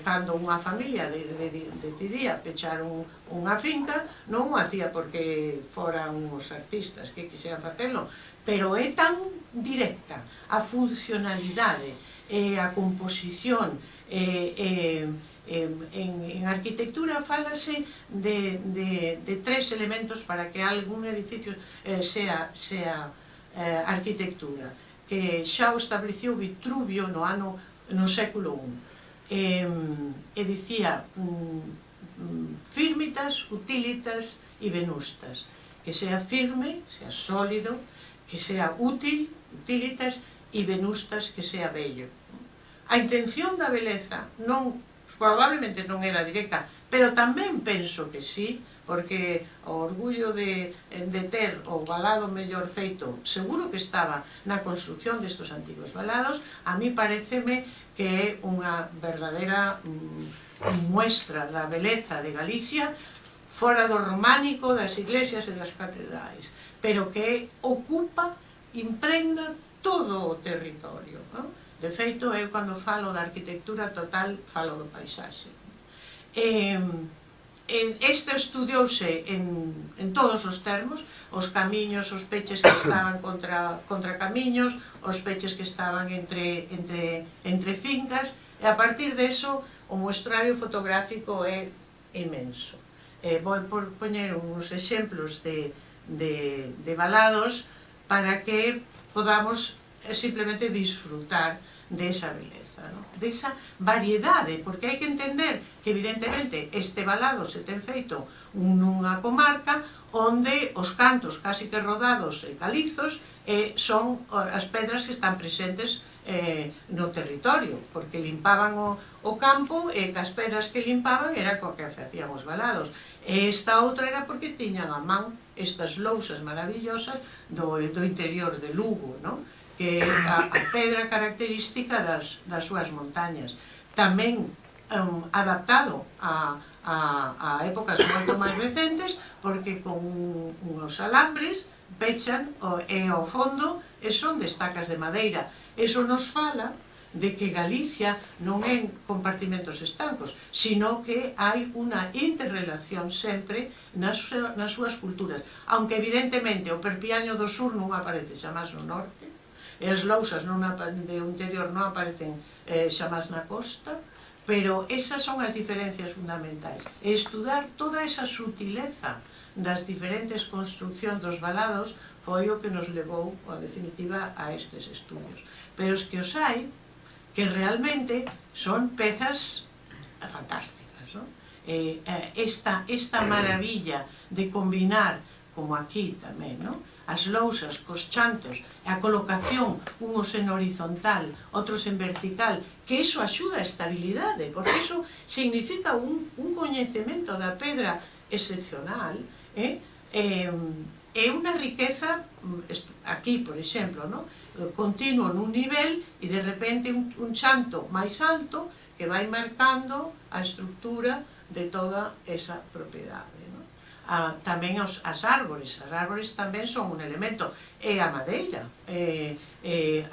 cando unha familia decidía pechar unha finca non o hacía porque foran uns artistas que quixeran facelo, pero é tan directa a funcionalidade e a composición en arquitectura falase de 3 elementos para que algún edificio sea arquitectura, que xa o estableciu Vitruvio no século I, e dicía firmitas, utilitas e venustas, que sea firme, sea sólido, que sea útil, utilitas, e venustas, que sea bello. A intención da beleza probablemente non era directa, pero tamén penso que sí, porque o orgullo de ter o valado mellor feito seguro que estaba na construcción destos antigos valados. A mí pareceme que é unha verdadeira muestra da beleza de Galicia fora do románico, das iglesias e das catedrais, pero que ocupa, impregna todo o territorio, non? De feito, eu cando falo da arquitectura total, falo do paisaxe. Este estudiouse en todos os termos, os camiños, os peches que estaban contra camiños, os peches que estaban entre fincas, e a partir deso o muestrario fotográfico é imenso. Vou poñer uns exemplos de valados para que podamos simplemente disfrutar desa beleza, desa variedade, porque hai que entender que evidentemente este valado se ten feito nunha comarca onde os cantos casi que rodados e calizos son as pedras que están presentes no territorio, porque limpaban o campo e que as pedras que limpaban era co que facían os valados. Esta outra era porque tiñan a man estas lousas maravillosas do interior de Lugo, que é a pedra característica das súas montañas. Tamén adaptado a épocas moito máis recentes, porque con uns alambres pechan e ao fondo son de estacas de madeira. Eso nos fala de que Galicia non é compartimentos estancos, sino que hai unha interrelación sempre nas súas culturas. Aunque evidentemente o Perpiaño do Sur non aparece xamás no norte, e as lousas do interior non aparecen xamás na costa, pero esas son as diferencias fundamentais. E estudar toda esa sutileza das diferentes construccións dos valados foi o que nos levou, a definitiva, a estes estudios. Pero os que os hai, que realmente son pezas fantásticas, esta maravilla de combinar, como aquí tamén, as lousas cos chantos, a colocación, unos en horizontal, outros en vertical, que iso axuda a estabilidade, porque iso significa un coñecemento da pedra excepcional, é unha riqueza, aquí, por exemplo, continuo nun nivel e de repente un chanto máis alto que vai marcando a estructura de toda esa propiedade. Tamén as árbores tamén son un elemento, e a madeira.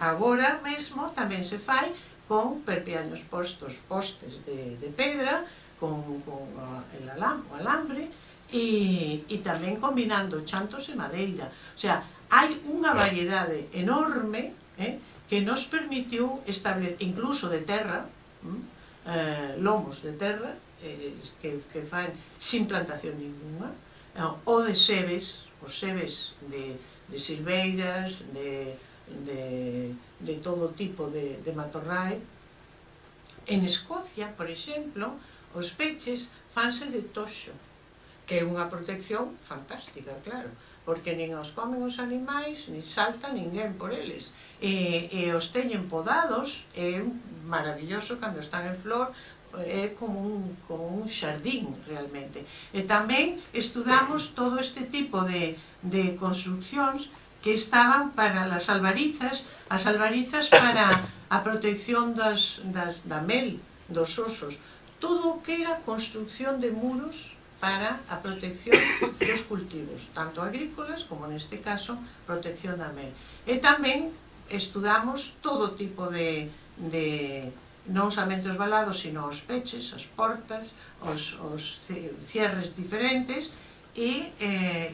Agora mesmo tamén se fai con perpiaños postes de pedra, con o alambre, e tamén combinando chantos e madeira. O sea, hai unha variedade enorme que nos permitiu establecer, incluso de terra, lomos de terra, que fan sin plantación ninguna, ou de sebes, os sebes de silveiras, de todo tipo de matorral. En Escocia, por exemplo, os peches fanse de toxo, que é unha protección fantástica, claro, porque nin os comen os animais, nin salta ninguén por eles. E os teñen podados, é maravilloso cando están en flor, é como un xardín realmente. E tamén estudamos todo este tipo de construccións que estaban para as albarizas para a protección da mel, dos osos, todo o que era construcción de muros para a protección dos cultivos, tanto agrícolas como neste caso protección da mel. E tamén estudamos todo tipo de non somente os valados, sino os peches, as portas, os cierres diferentes e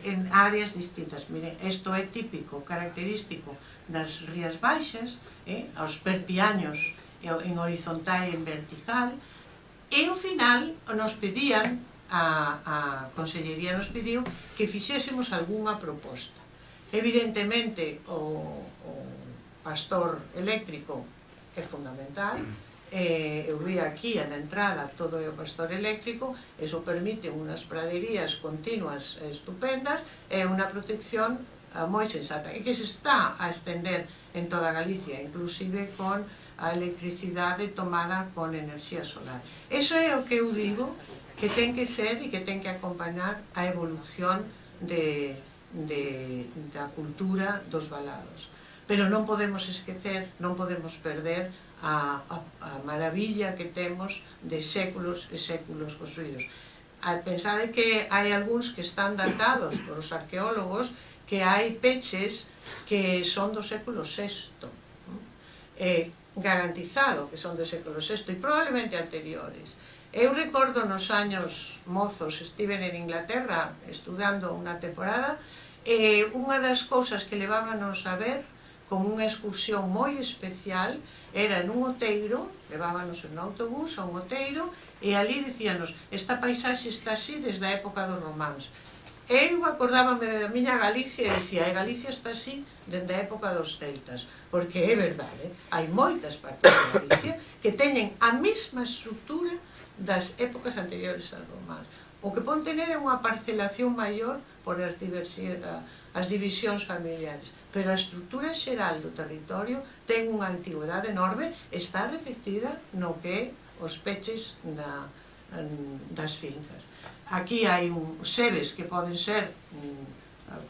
en áreas distintas. Miren, isto é típico, característico das Rías Baixas, aos perpiaños en horizontal e en vertical, e ao final nos pedían, a Consellería nos pediu que fixésemos algunha proposta. Evidentemente, o pastor eléctrico é fundamental, eu vi aquí na entrada todo é o pastor eléctrico, eso permite unhas praderías continuas estupendas e unha protección moi sensata e que se está a estender en toda Galicia, inclusive con a electricidade tomada con enerxía solar. Eso é o que eu digo que ten que ser e que ten que acompañar a evolución da cultura dos valados. Pero non podemos esquecer, non podemos perder a maravilla que temos de séculos e séculos construídos. Pensade que hai algúns que están datados por os arqueólogos, que hai peches que son do século VI, garantizado que son do século VI e probablemente anteriores. Eu recordo nos años mozos, estiven en Inglaterra estudando unha temporada, e unha das cousas que levábanos a ver como unha excursión moi especial era nun outeiro, levábanos en un autobús a un outeiro, e ali dicíanos, esta paisaxe está así desde a época dos románs. Eu acordábame da miña Galicia e dicía, Galicia está así desde a época dos celtas, porque é verdade, hai moitas partes de Galicia que teñen a mesma estrutura das épocas anteriores aos románs. O que pode tener é unha parcelación maior por as divisións familiares, pero a estrutura xeral do territorio ten unha antigüedade enorme, está reflectida no que os peches das fincas. Aquí hai sebes que poden ser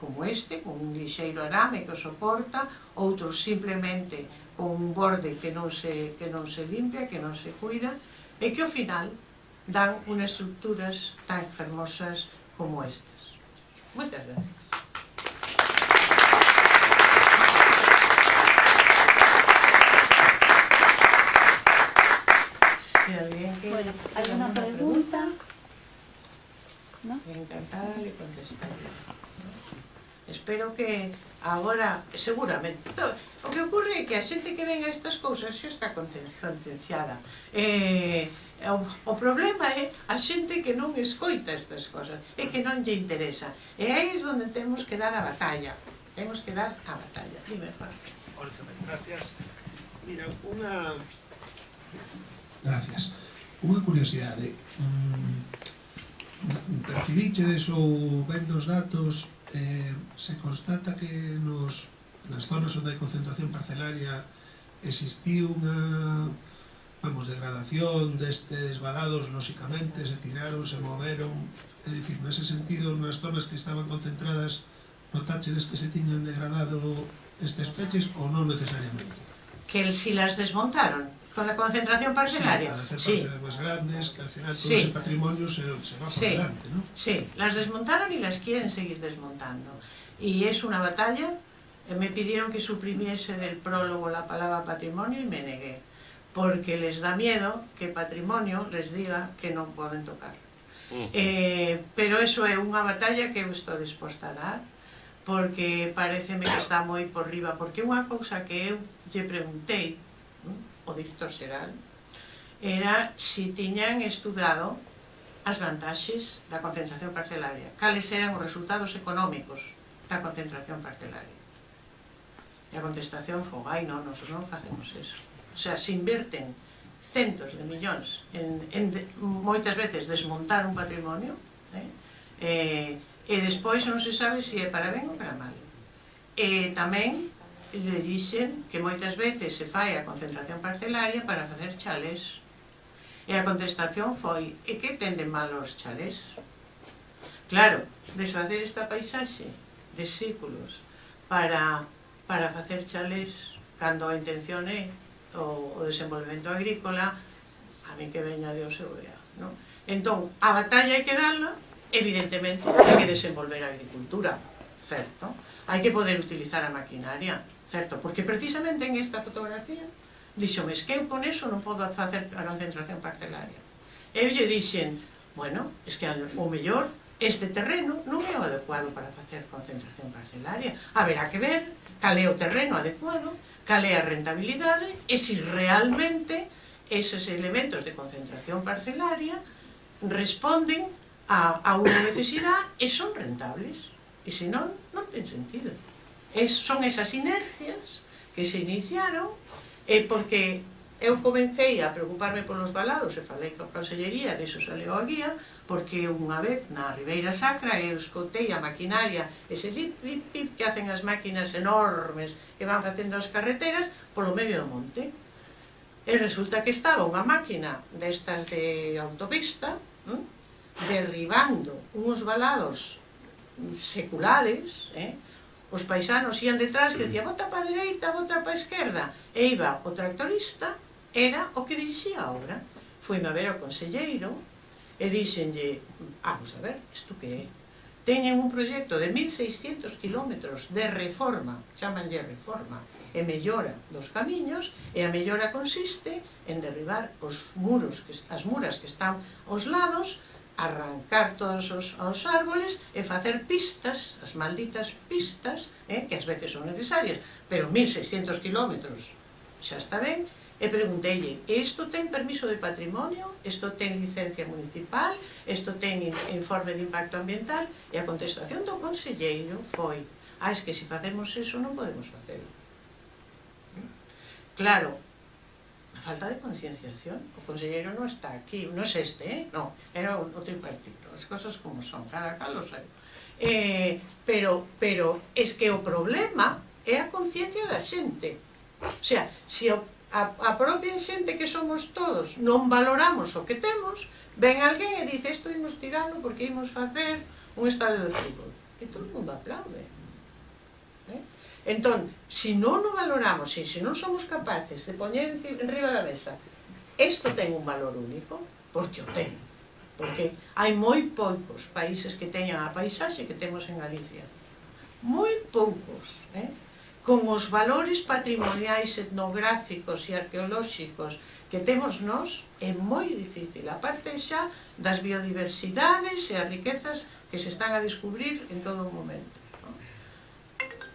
como este, con un lixeiro arame que o soporta, outros simplemente con un borde que non se limpia, que non se cuida, e que ao final dan unhas estruturas tan fermosas como estas. Moitas gracias. Si alguén que... Bueno, ¿alguna pregunta? ¿No? Encantada de contestar. Espero que agora, seguramente, o que ocorre é que a xente que ven a estas cousas xa está concienciada. O problema é a xente que non escoita estas cousas e que non lle interesa. E aí é onde temos que dar a batalla. Temos que dar a batalla. Dime, Juan. Gracias. Mira, unha... Gracias. Unha curiosidade. Percibichedes ou vendo os datos, se constata que nas zonas onde hai concentración parcelaria existiu unha degradación destes valados, lóxicamente, se tiraron, se moveron, é dicir, nese sentido, nas zonas que estaban concentradas, notachedes que se tiñan degradado estes peches ou non necesariamente? Que si las desmontaron con la concentración parcelaria. Sí, para hacer parcelas más grandes, que al final todo ese patrimonio se va por delante, ¿no? Sí, las desmontaron y las quieren seguir desmontando. Y es una batalla. Me pidieron que suprimiese del prólogo la palabra patrimonio y me negué, porque les da miedo que patrimonio les diga que non poden tocar. Pero eso é unha batalla que eu estou disposta a dar, porque pareceme que está moi por riba, porque unha cousa que eu lle preguntei o director xeral era se tiñan estudado as vantaxes da concentración parcelaria, cales eran os resultados económicos da concentración parcelaria. E a contestación foi, non, nós non facemos eso. O sea, se inverten centos de millóns en moitas veces desmontar un patrimonio, e e despois non se sabe se é para ben ou para mal. E tamén lle dixen que moitas veces se fai a concentración parcelaria para facer chalés. E a contestación foi: e que tenden mal os chalés? Claro, desfacer esta paisaxe de séculos para facer chalés cando a intención é o desenvolvemento agrícola, a mí que veña Dios e vea, non? Entón, a batalla hai que darla, evidentemente hai que desenvolver a agricultura, certo? Hai que poder utilizar a maquinaria, certo? Porque precisamente en esta fotografía dixome, es que eu con eso non podo facer a concentración parcelaria. Eu lle dixen, bueno, es que o mellor este terreno non é o adecuado para facer concentración parcelaria. Haberá que ver cal é o terreno adecuado, cal é a rentabilidade e se realmente eses elementos de concentración parcelaria responden a unha necesidade e son rentables. E se non, non ten sentido. Son esas inercias que se iniciaron porque eu comecei a preocuparme polos valados e falei coa Consellería, de iso saleu a guía, porque unha vez na Ribeira Sacra eu escoitei a maquinaria, ese zip-zip-zip que hacen as máquinas enormes que van facendo as carreteras polo medio do monte. E resulta que estaba unha máquina destas de autopista derribando uns valados seculares, os paisanos ian detrás que decía bota para a dereita, bota para a esquerda, e iba o tractorista, era o que dirixía a obra. Fuime a ver ao conselleiro e dixenlle, vamos a ver, isto que é? Teñen un proxecto de 1600 kilómetros de reforma, chamanlle reforma, e mellora dos camiños, e a mellora consiste en derribar os muros, as muras que están aos lados, arrancar todos os árboles e facer pistas, as malditas pistas, que ás veces son necesarias, pero 1600 kilómetros xa está ben. E pregunteille, isto ten permiso de patrimonio? Isto ten licencia municipal? Isto ten informe de impacto ambiental? E a contestación do conselleiro foi, es que se facemos eso non podemos facelo. Claro, a falta de concienciación, o conselleiro non está aquí, non é este, non, era o tripartito, as cosas como son, cada cal o sei. Pero es que o problema é a conciencia da xente. O sea, se a propia xente que somos todos non valoramos o que temos, ven alguén e dice, isto imos tirando porque imos facer un estadio de fútbol. E todo o mundo aplaude. Entón, se non o valoramos, se non somos capaces de poñer en riba da mesa, isto ten un valor único, porque o ten. Porque hai moi poucos países que teñan a paisaxe que temos en Galicia. Moi poucos, con os valores patrimoniais, etnográficos e arqueolóxicos que temos nós, é moi difícil. A parte xa das biodiversidades e as riquezas que se están a descubrir en todo o momento.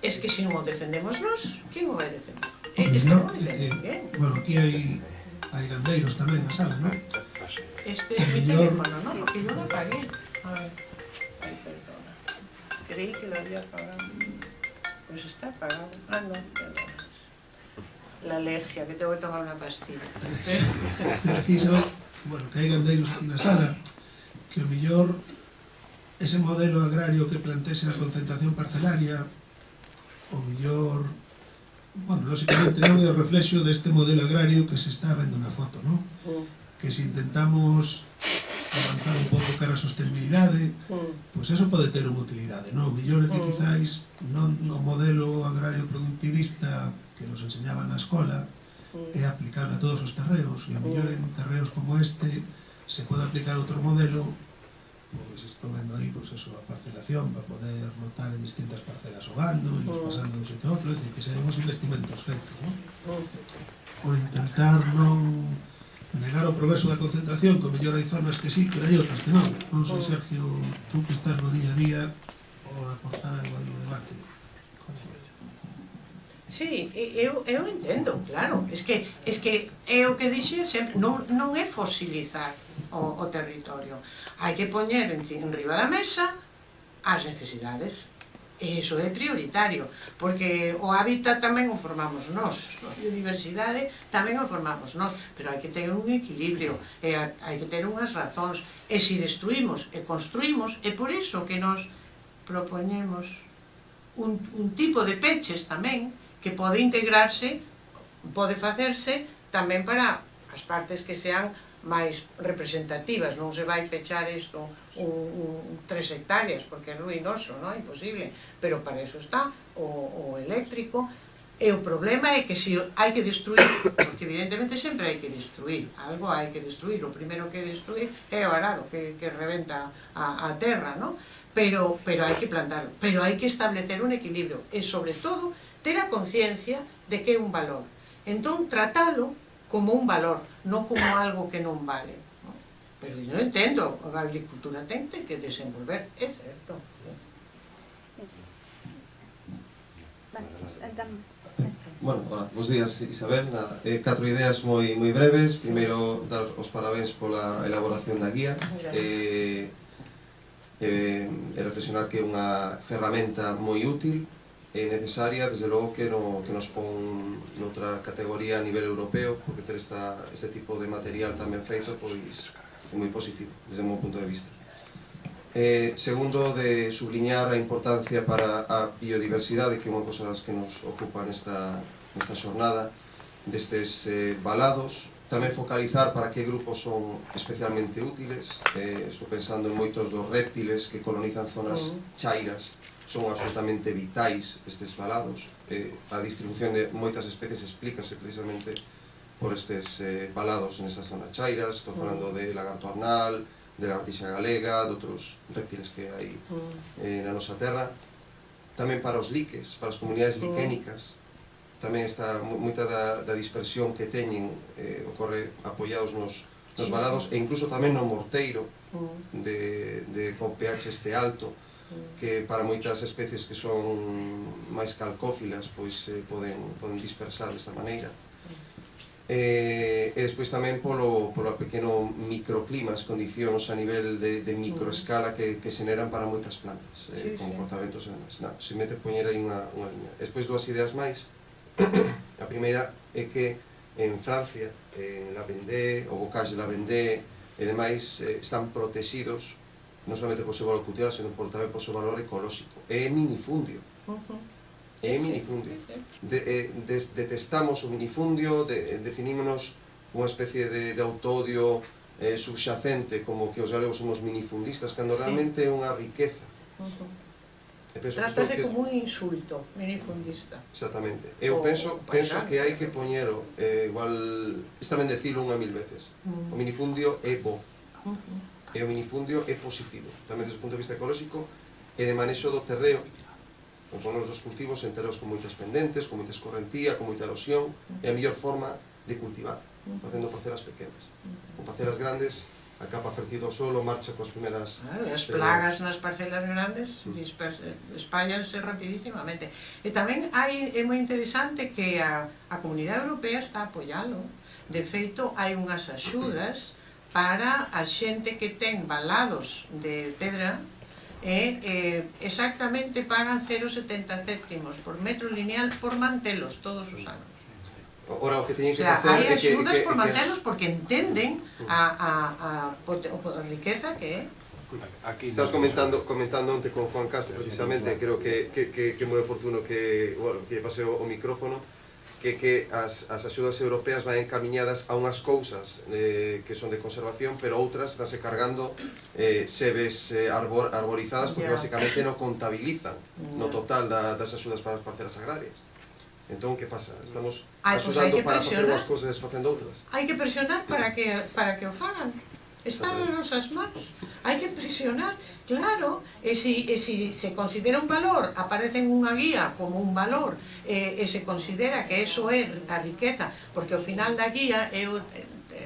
Es que se non o defendemos nós, quen o vai defender? Es que non o defende ninguén. Bueno, aquí hai gandeiros tamén na sala, non? Este é mi teléfono, non? Porque yo lo apagué. Ay, perdona. Creí que lo había apagado. Pues está apagado. Ah, no, perdona. La alergia, que tengo que tomar una pastilla. Preciso, bueno, que hai gandeiros aquí na sala, que o mellor ese modelo agrario que plantese a concentración parcelaria, o mellor, bueno, lógicamente non é o reflexo deste modelo agrario que se está vendo na foto, non? Que se intentamos avanzar un pouco cara a sostenibilidade, pois eso pode ter unha utilidade, non? O mellor é que quizáis non o modelo agrario productivista que nos enseñaban na escola é aplicar a todos os terreos, e a mellor en terreos como este se pode aplicar outro modelo, pois estou vendo aí, pois eso, a parcelación para poder rotar en distintas parcelas o gando, e pasando de un sitio a outro, é dicir, que se den os investimentos feitos, non? O intentar non negar o progreso da concentración, que mellor hai zonas que sí, pero hai outras que non. Non sei, Sergio, tú que estás no día a día, ou aportar algo aí ao debate. Sí, eu entendo, claro. Es que é o que dixe sempre, non é fosilizar o territorio. Hai que poñer en riba da mesa as necesidades. E iso é prioritario, porque o hábitat tamén o formamos nós, a biodiversidade tamén o formamos nós, pero hai que ter un equilibrio, hai que ter unhas razóns, e se destruímos e construímos, é por iso que nós propoñemos un tipo de peches tamén que pode integrarse, pode facerse tamén para as partes que sean máis representativas. Non se vai pechar isto 3 hectáreas porque é ruinoso, non? É imposible, pero para eso está o eléctrico. E o problema é que se hai que destruir, porque evidentemente sempre hai que destruir, algo hai que destruir, o primeiro que destruir é o arado que reventa a terra, non? Pero hai que plantar, pero hai que establecer un equilibrio e, sobre todo, ter a conciencia de que é un valor. Entón, tratalo como un valor, non como algo que non vale, non? Pero eu entendo, a agricultura ten que desenvolver, é certo. Bueno, hola, bons días, Isabel. 4 ideas moi breves. Primeiro, dar os parabéns pola elaboración da guía e reflexionar que é unha ferramenta moi útil e necesaria, desde logo que nos pon noutra categoría a nivel europeo, porque ter este tipo de material tamén feito pois é moi positivo, desde o meu punto de vista. Segundo, de subliñar a importancia para a biodiversidade, que é unha cosa das que nos ocupa nesta xornada, destes valados. Tamén focalizar para que grupos son especialmente útiles. Estou pensando en moitos dos réptiles que colonizan zonas chairas, son absolutamente vitais estes valados. A distribución de moitas especies explícase precisamente por estes valados nestas zonas chairas. Estou falando de lagarto arnal, de lagartixa galega, de outros reptiles que hai na nosa terra. Tamén para os liques, para as comunidades liquénicas, tamén está moita da dispersión que teñen, ocorre apoiados nos valados, e incluso tamén no morteiro con pH este alto, que para moitas especies que son máis calcófilas pois poden dispersar desta maneira. E despois tamén polo pequeno microclima, as condicións a nivel de microescala que se generan para moitas plantas, comportamentos e demais. Simplemente poñer aí unha liña. Despois 2 ideas máis. A primeira é que en Francia, en La Vendée, o Bocage de La Vendée e demais, están protegidos non somente por seu valor cultural, senón tamén por seu valor ecolóxico. É minifundio. É minifundio. Detestamos o minifundio, definímonos unha especie de autoodio subxacente, como que os galegos somos minifundistas, cando realmente é unha riqueza. Trátase como un insulto, minifundista. Exactamente. Eu penso que hai que poñero, igual, está ben decilo unha 1000 veces. O minifundio é bo. E o minifundio é positivo, tamén desde o punto de vista ecolóxico e de manexo do terreo. Componemos os cultivos en terreos con moitas pendentes, con moita escorrentía, con moita erosión, é a mellor forma de cultivar, facendo parcelas pequenas. Con parcelas grandes, acaba fertido o solo, marcha coas primeras... As plagas nas parcelas grandes espállanse rapidísimamente. E tamén é moi interesante que a Comunidade Europea está a apoialo. De feito, hai unhas axudas para a xente que ten valados de pedra e exactamente pagan 0,70 céntimos por metro lineal por mantelos todos os anos. Ora, o que teñen que facer hai axudas por mantelos porque entenden a riqueza que é. Estás comentando onte con Juan Castro precisamente, creo que é moi oportuno que pase o micrófono, que as axudas europeas van encaminhadas a unhas cousas que son de conservación, pero outras estánse cargando sebes arborizadas porque basicamente non contabilizan no total das axudas para as parcelas agrarias. Entón, que pasa? Estamos axudando para facer unhas cousas e facendo outras. Hai que presionar para que o fagan. Están nas nosas mans. Hai que presionar, claro. E se considera un valor, aparece en unha guía como un valor, e se considera que eso é a riqueza, porque ao final da guía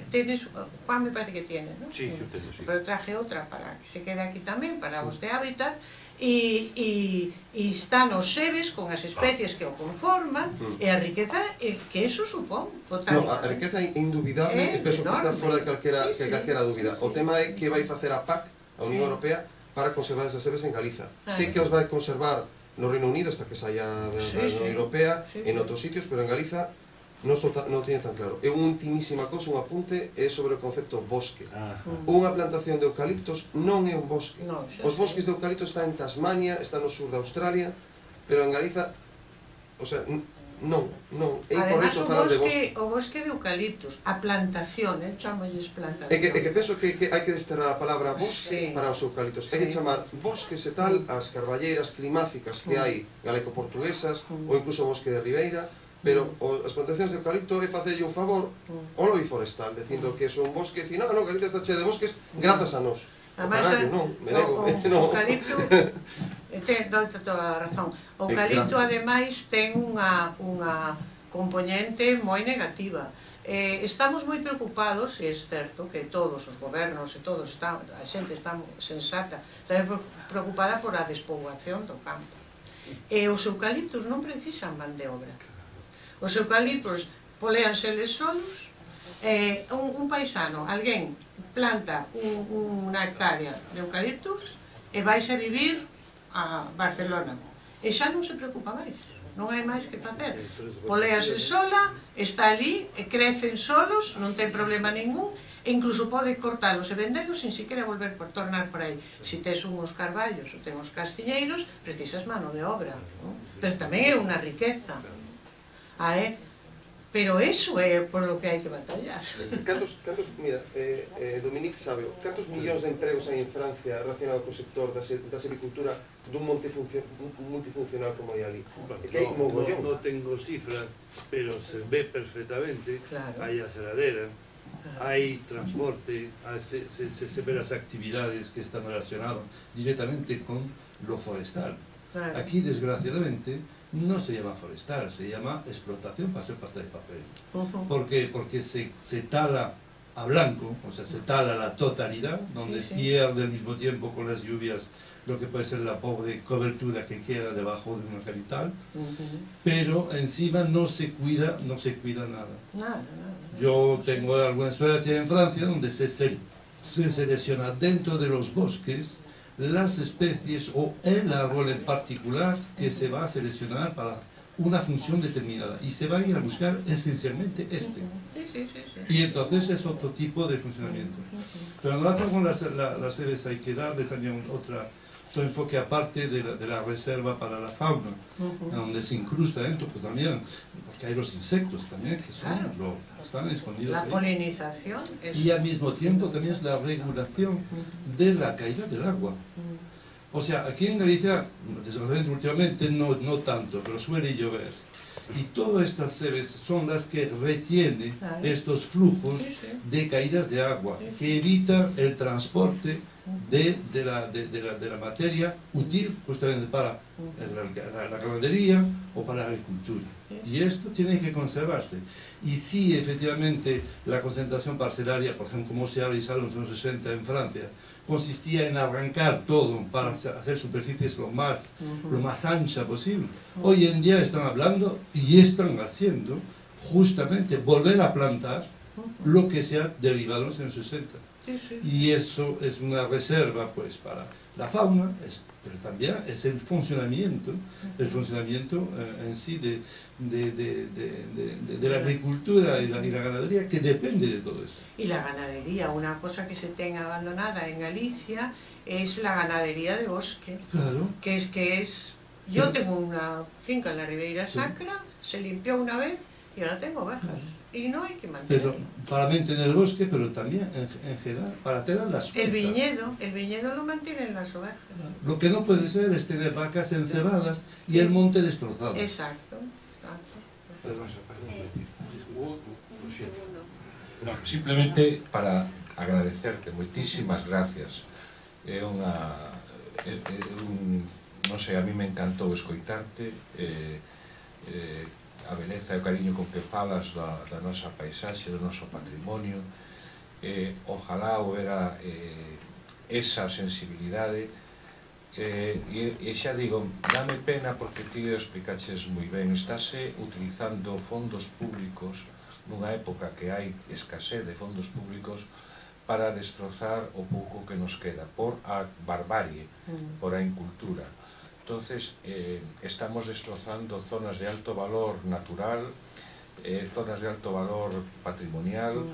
tenes, Juan me parece que tiene, non? Sí, eu teño, sí. Pero traje outra para que se quede aquí tamén, para os de hábitat, e están os sebes con as especies que o conforman, e a riqueza que eso supón. A riqueza é indubidable, e penso que está fora de calquera dúbida. O tema é que vai facer a PAC, a Unión Europea, para conservar esas sebes en Galiza. Sei que os vai conservar no Reino Unido hasta que saia da Unión Europea, en outros sitios, pero en Galiza non tiene tan claro. É unha ultimísima cousa, un apunte, é sobre o concepto bosque. Unha plantación de eucaliptos non é un bosque. Os bosques de eucaliptos están en Tasmania, están no sur de Australia, pero en Galiza, o sea, non, é incorrecto falar de bosque. O bosque de eucaliptos, a plantación, chamolles plantación. É que penso que hai que desterrar a palabra bosque para os eucaliptos. Hai que chamar bosques e tal as carballeiras climáticas que hai galeco-portuguesas ou incluso o bosque de Ribeira, pero as plantacións de eucalipto é facelle un favor ao lobby forestal, dicindo que son bosque, e non, Galicia está chea de bosques grazas a nós. O carallo, non, me nego. O eucalipto, doite toda a razón, o eucalipto ademais ten unha componente moi negativa. Estamos moi preocupados, e é certo que todos os gobernos e todos a xente está sensata, está preocupada por a despoboación do campo. E os eucaliptos non precisan man de obra. Os eucaliptos poléanseles solos, un paisano, alguén planta unha hectárea de eucaliptos e vais a vivir a Barcelona. E xa non se preocupa máis, non hai máis que facer. Poléase sola, está ali, e crecen solos, non ten problema ningún, e incluso pode cortalos e venderlos sin siquiera volver por tornar por aí. Se tes uns carballos ou tes uns castiñeiros, precisas mano de obra, pero tamén é unha riqueza. Pero eso é por lo que hai que batallar. Mira, Dominique sabe, cantos millóns de empregos hai en Francia relacionados co sector da silvicultura dun monte multifuncional como hai ali? Que hai mogollón. Non tengo cifra, pero se ve perfectamente, hai aseradera, hai transporte, se ve as actividades que están relacionadas directamente con lo forestal. Aquí, desgraciadamente, no se llama forestal, se llama explotación para hacer pasta de papel. Porque se tala a blanco, o sea, se tala la totalidad, donde pierde al mismo tiempo con las lluvias lo que puede ser la pobre cobertura que queda debajo de un eucaliptal, pero encima no se cuida nada. Yo tengo alguna experiencia en Francia donde se selecciona dentro de los bosques las especies o el árbol en particular que se va a seleccionar para una función determinada y se va a ir a buscar esencialmente este. Y entonces es otro tipo de funcionamiento. Pero en relación con las sedes hay que darle también otro enfoque aparte de la reserva para la fauna, donde se incrusta dentro, pues también, porque hay los insectos también que son están escondidos la ahí. Polinización Y al mismo tiempo también es la regulación de la caída del agua. O sea, aquí en Galicia, desgraciadamente últimamente no tanto, pero suele llover. Y todas estas sedes son las que retienen estos flujos de caídas de agua, que evitan el transporte de la materia útil justamente para la ganadería o para la agricultura. Y esto tiene que conservarse. Y si efectivamente la concentración parcelaria, por ejemplo, como se ha realizado en los años 60 en Francia, consistía en arrancar todo para hacer superficies lo más ancha posible, hoy en día están hablando y están haciendo justamente volver a plantar lo que se ha derivado en los años 60. Y eso es una reserva pues para la fauna, pero también es el funcionamiento en sí de la agricultura y la ganadería, que depende de todo eso. Y la ganadería, una cosa que se tenga abandonada en Galicia es la ganadería de bosque. Claro. Que es yo tengo una finca en la Ribeira Sacra, se limpió una vez y ahora tengo ovejas. Y no hay que mantenerlo. Pero para mantener el bosque, pero también en general para tener las el viñedo lo mantienen las ovejas. Lo que no puede ser es tener vacas encerradas y el monte destrozado. Exacto. No, simplemente para agradecerte moitísimas gracias. Non sei, a mí me encantou escoitarte, a beleza e o cariño con que falas da nosa paisaxe, do noso patrimonio. Ojalá houbera esa sensibilidade, e xa digo, dame pena porque ti explicaches moi ben, estáse utilizando fondos públicos nunha época que hai escasez de fondos públicos para destrozar o pouco que nos queda por a barbarie, por a incultura. Entonces, estamos destrozando zonas de alto valor natural zonas de alto valor patrimonial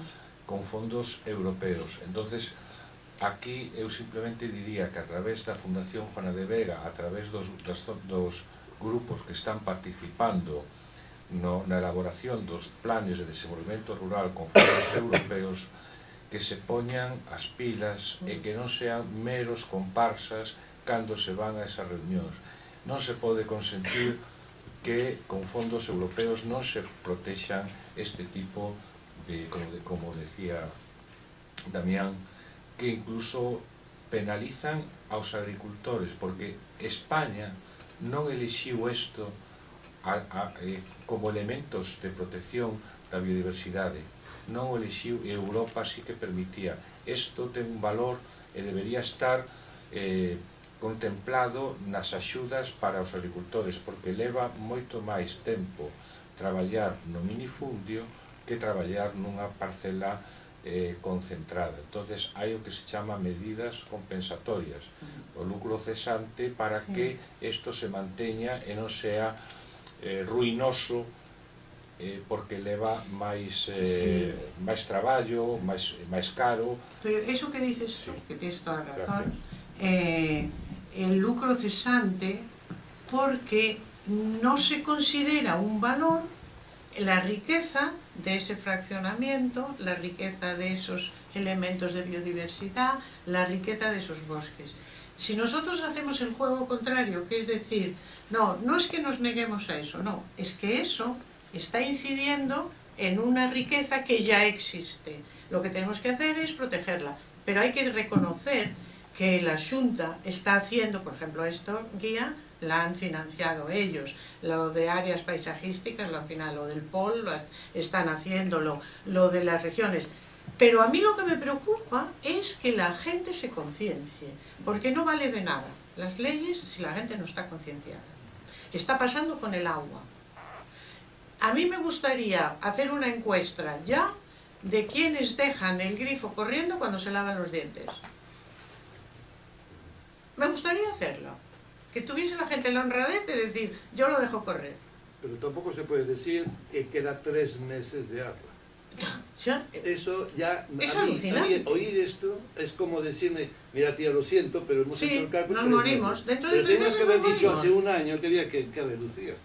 con fondos europeos. Entonces, aquí eu simplemente diría que a través da Fundación Juana de Vega, a través dos grupos que están participando na elaboración dos planes de desenvolvemento rural con fondos europeos, que se poñan as pilas e que non sean meros comparsas cando se van a esas reunións. Non se pode consentir que con fondos europeos non se protexan este tipo de, como decía Damián, que incluso penalizan aos agricultores, porque España non elixiu isto como elementos de protección da biodiversidade, non o elixiu, e Europa sí que permitía. Isto ten un valor e debería estar contemplado nas axudas para os agricultores, porque leva moito máis tempo traballar no minifundio que traballar nunha parcela concentrada. Entonces hai o que se chama medidas compensatorias, o lucro cesante, para que isto se manteña e non sea ruinoso, porque leva máis traballo, máis caro. Pero eso que dices tú, que tienes toda la razón, el lucro cesante, porque no se considera un valor la riqueza de ese fraccionamiento, la riqueza de esos elementos de biodiversidad, la riqueza de esos bosques. Si nosotros hacemos el juego contrario, que es decir, no es que nos neguemos a eso, no, es que eso está incidiendo en una riqueza que ya existe. Lo que tenemos que hacer es protegerla, pero hay que reconocer que la Xunta está haciendo, por ejemplo, esto guía, la han financiado ellos, lo de áreas paisajísticas, al final lo del POL, están haciéndolo, lo de las regiones. Pero a mí lo que me preocupa es que la gente se conciencie, porque no vale de nada las leyes si la gente no está concienciada. Está pasando con el agua. A mí me gustaría hacer una encuesta ya de quienes dejan el grifo corriendo cuando se lavan los dientes. Me gustaría hacerlo. Que tuviese la gente la honradez de decir, yo lo dejo correr. Pero tampoco se puede decir que queda 3 meses de agua. Eso ya, es a mí oír esto es como decirme, mira tía, lo siento, pero hemos hecho el cálculo. Nos morimos. Dentro de 3 meses que haber dicho hace un año que había que reducir.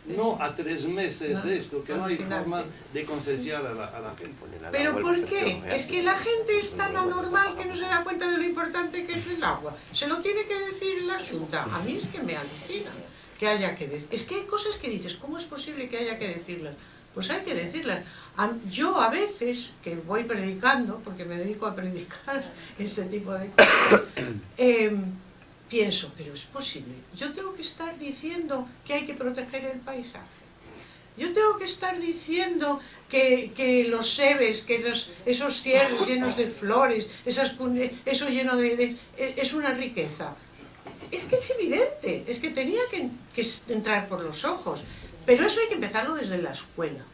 No a 3 meses de esto, que no hay forma de concienciar a la gente. ¿Pero por qué? Es que la gente es tan anormal que no se da cuenta de lo importante que es el agua. Se lo tiene que decir la Xunta. A mí es que me alucina que haya que decir. Es que hay cosas que dices, ¿cómo es posible que haya que decirlas? Pues hay que decirlas. Yo a veces, que voy predicando, porque me dedico a predicar este tipo de cosas, pienso, pero es posible, yo tengo que estar diciendo que hay que proteger el paisaje. Yo tengo que estar diciendo que los sebes, que esos cielos llenos de flores, eso lleno es una riqueza. Es que es evidente, es que tenía que entrar por los ojos. Pero eso hay que empezarlo desde la escuela.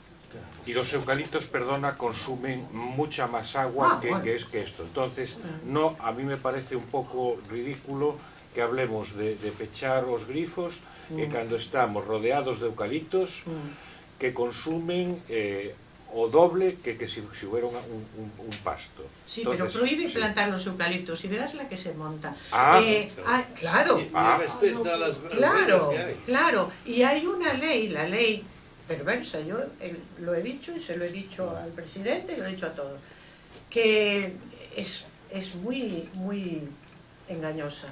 Y los eucaliptos, perdona, consumen mucha más agua que esto. Entonces, no, a mí me parece un poco ridículo que hablemos de pechar os grifos que cando estamos rodeados de eucaliptos que consumen o doble que si hubiera un pasto. Sí, entonces, pero prohíbe plantar los eucaliptos y verás la que se monta. Claro. Respeta las claro, que hay. Claro. Y hay una ley, la ley perversa, yo lo he dicho y se lo he dicho al presidente y lo he dicho a todos, que es muy, muy engañosa.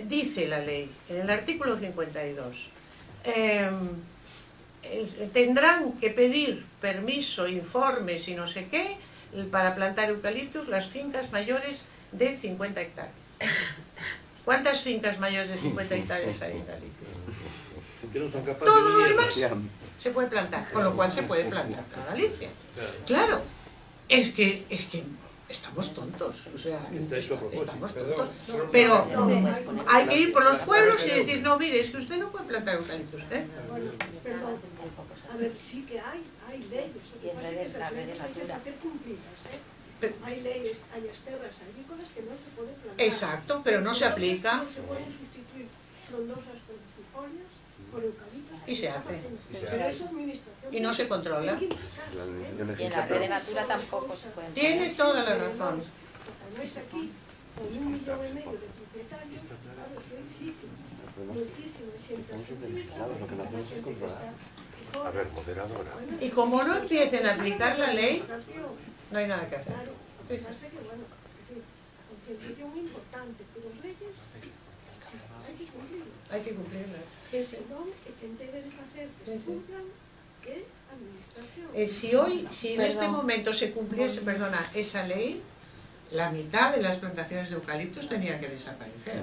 Dice la ley, en el artículo 52, tendrán que pedir permiso, informes y no sé qué para plantar eucaliptos las fincas mayores de 50 hectáreas. ¿Cuántas fincas mayores de 50 hectáreas hay en Galicia? Todo lo demás se puede plantar, con lo cual se puede plantar en Galicia. Claro, es que estamos tontos, o sea, estamos tontos. Pero hay que ir por los pueblos y decir, no, mire, es que usted no puede plantar eucaliptos, ¿eh? Perdón, a ver, sí que hay leyes, lo que pasa es que esas leyes hay que hacer cumplidas, ¿eh? Hay leyes, hay tierras agrícolas que no se pueden plantar. Exacto, pero no se aplica. No se pueden sustituir frondosas con cifolias, con eucaliptos. Y se hace. Pero es administración. Y no se controla. Hay que implicarse, ¿eh? Y en la red de Natura tampoco se pueden. Tiene toda la razón. No es aquí, con 1,5 millones de propietarios, claro, es un edificio. Muchísima gente. Lo que no hacemos es controlar. A ver, moderadora. Y como no empiecen a aplicar la ley, no hay nada que hacer. Claro, lo que pasa es que, bueno, la concienciación es importante, pero las leyes hay que cumplirlas. Hay que cumplirlas. Que senón, que quen debe de facer que se cumplan é a administración. Si en este momento se cumpliese, perdona, esa ley, la mitad de las plantaciones de eucaliptos tenía que desaparecer.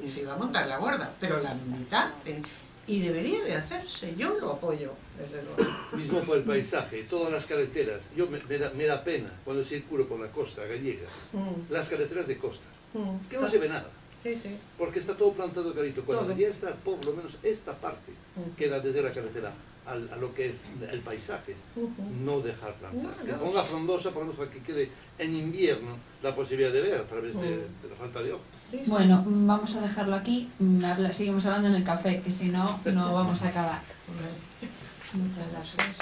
Y se iba a montar la gorda, pero la mitad, y debería de hacerse, yo lo apoyo, desde luego. Mismo por el paisaje, todas las carreteras, me da pena cuando circulo por la costa gallega, las carreteras de costa, que no se ve nada. Sí, sí. Porque está todo plantado de eucalipto. Cuando Todo. ya está, por lo menos esta parte, queda desde la carretera a lo que es el paisaje, no dejar plantar. Que ponga frondosa, por lo menos para que quede en invierno la posibilidad de ver a través de la falta de ojos. Bueno, vamos a dejarlo aquí. Seguimos hablando en el café, que si no, no vamos a acabar. Muchas gracias.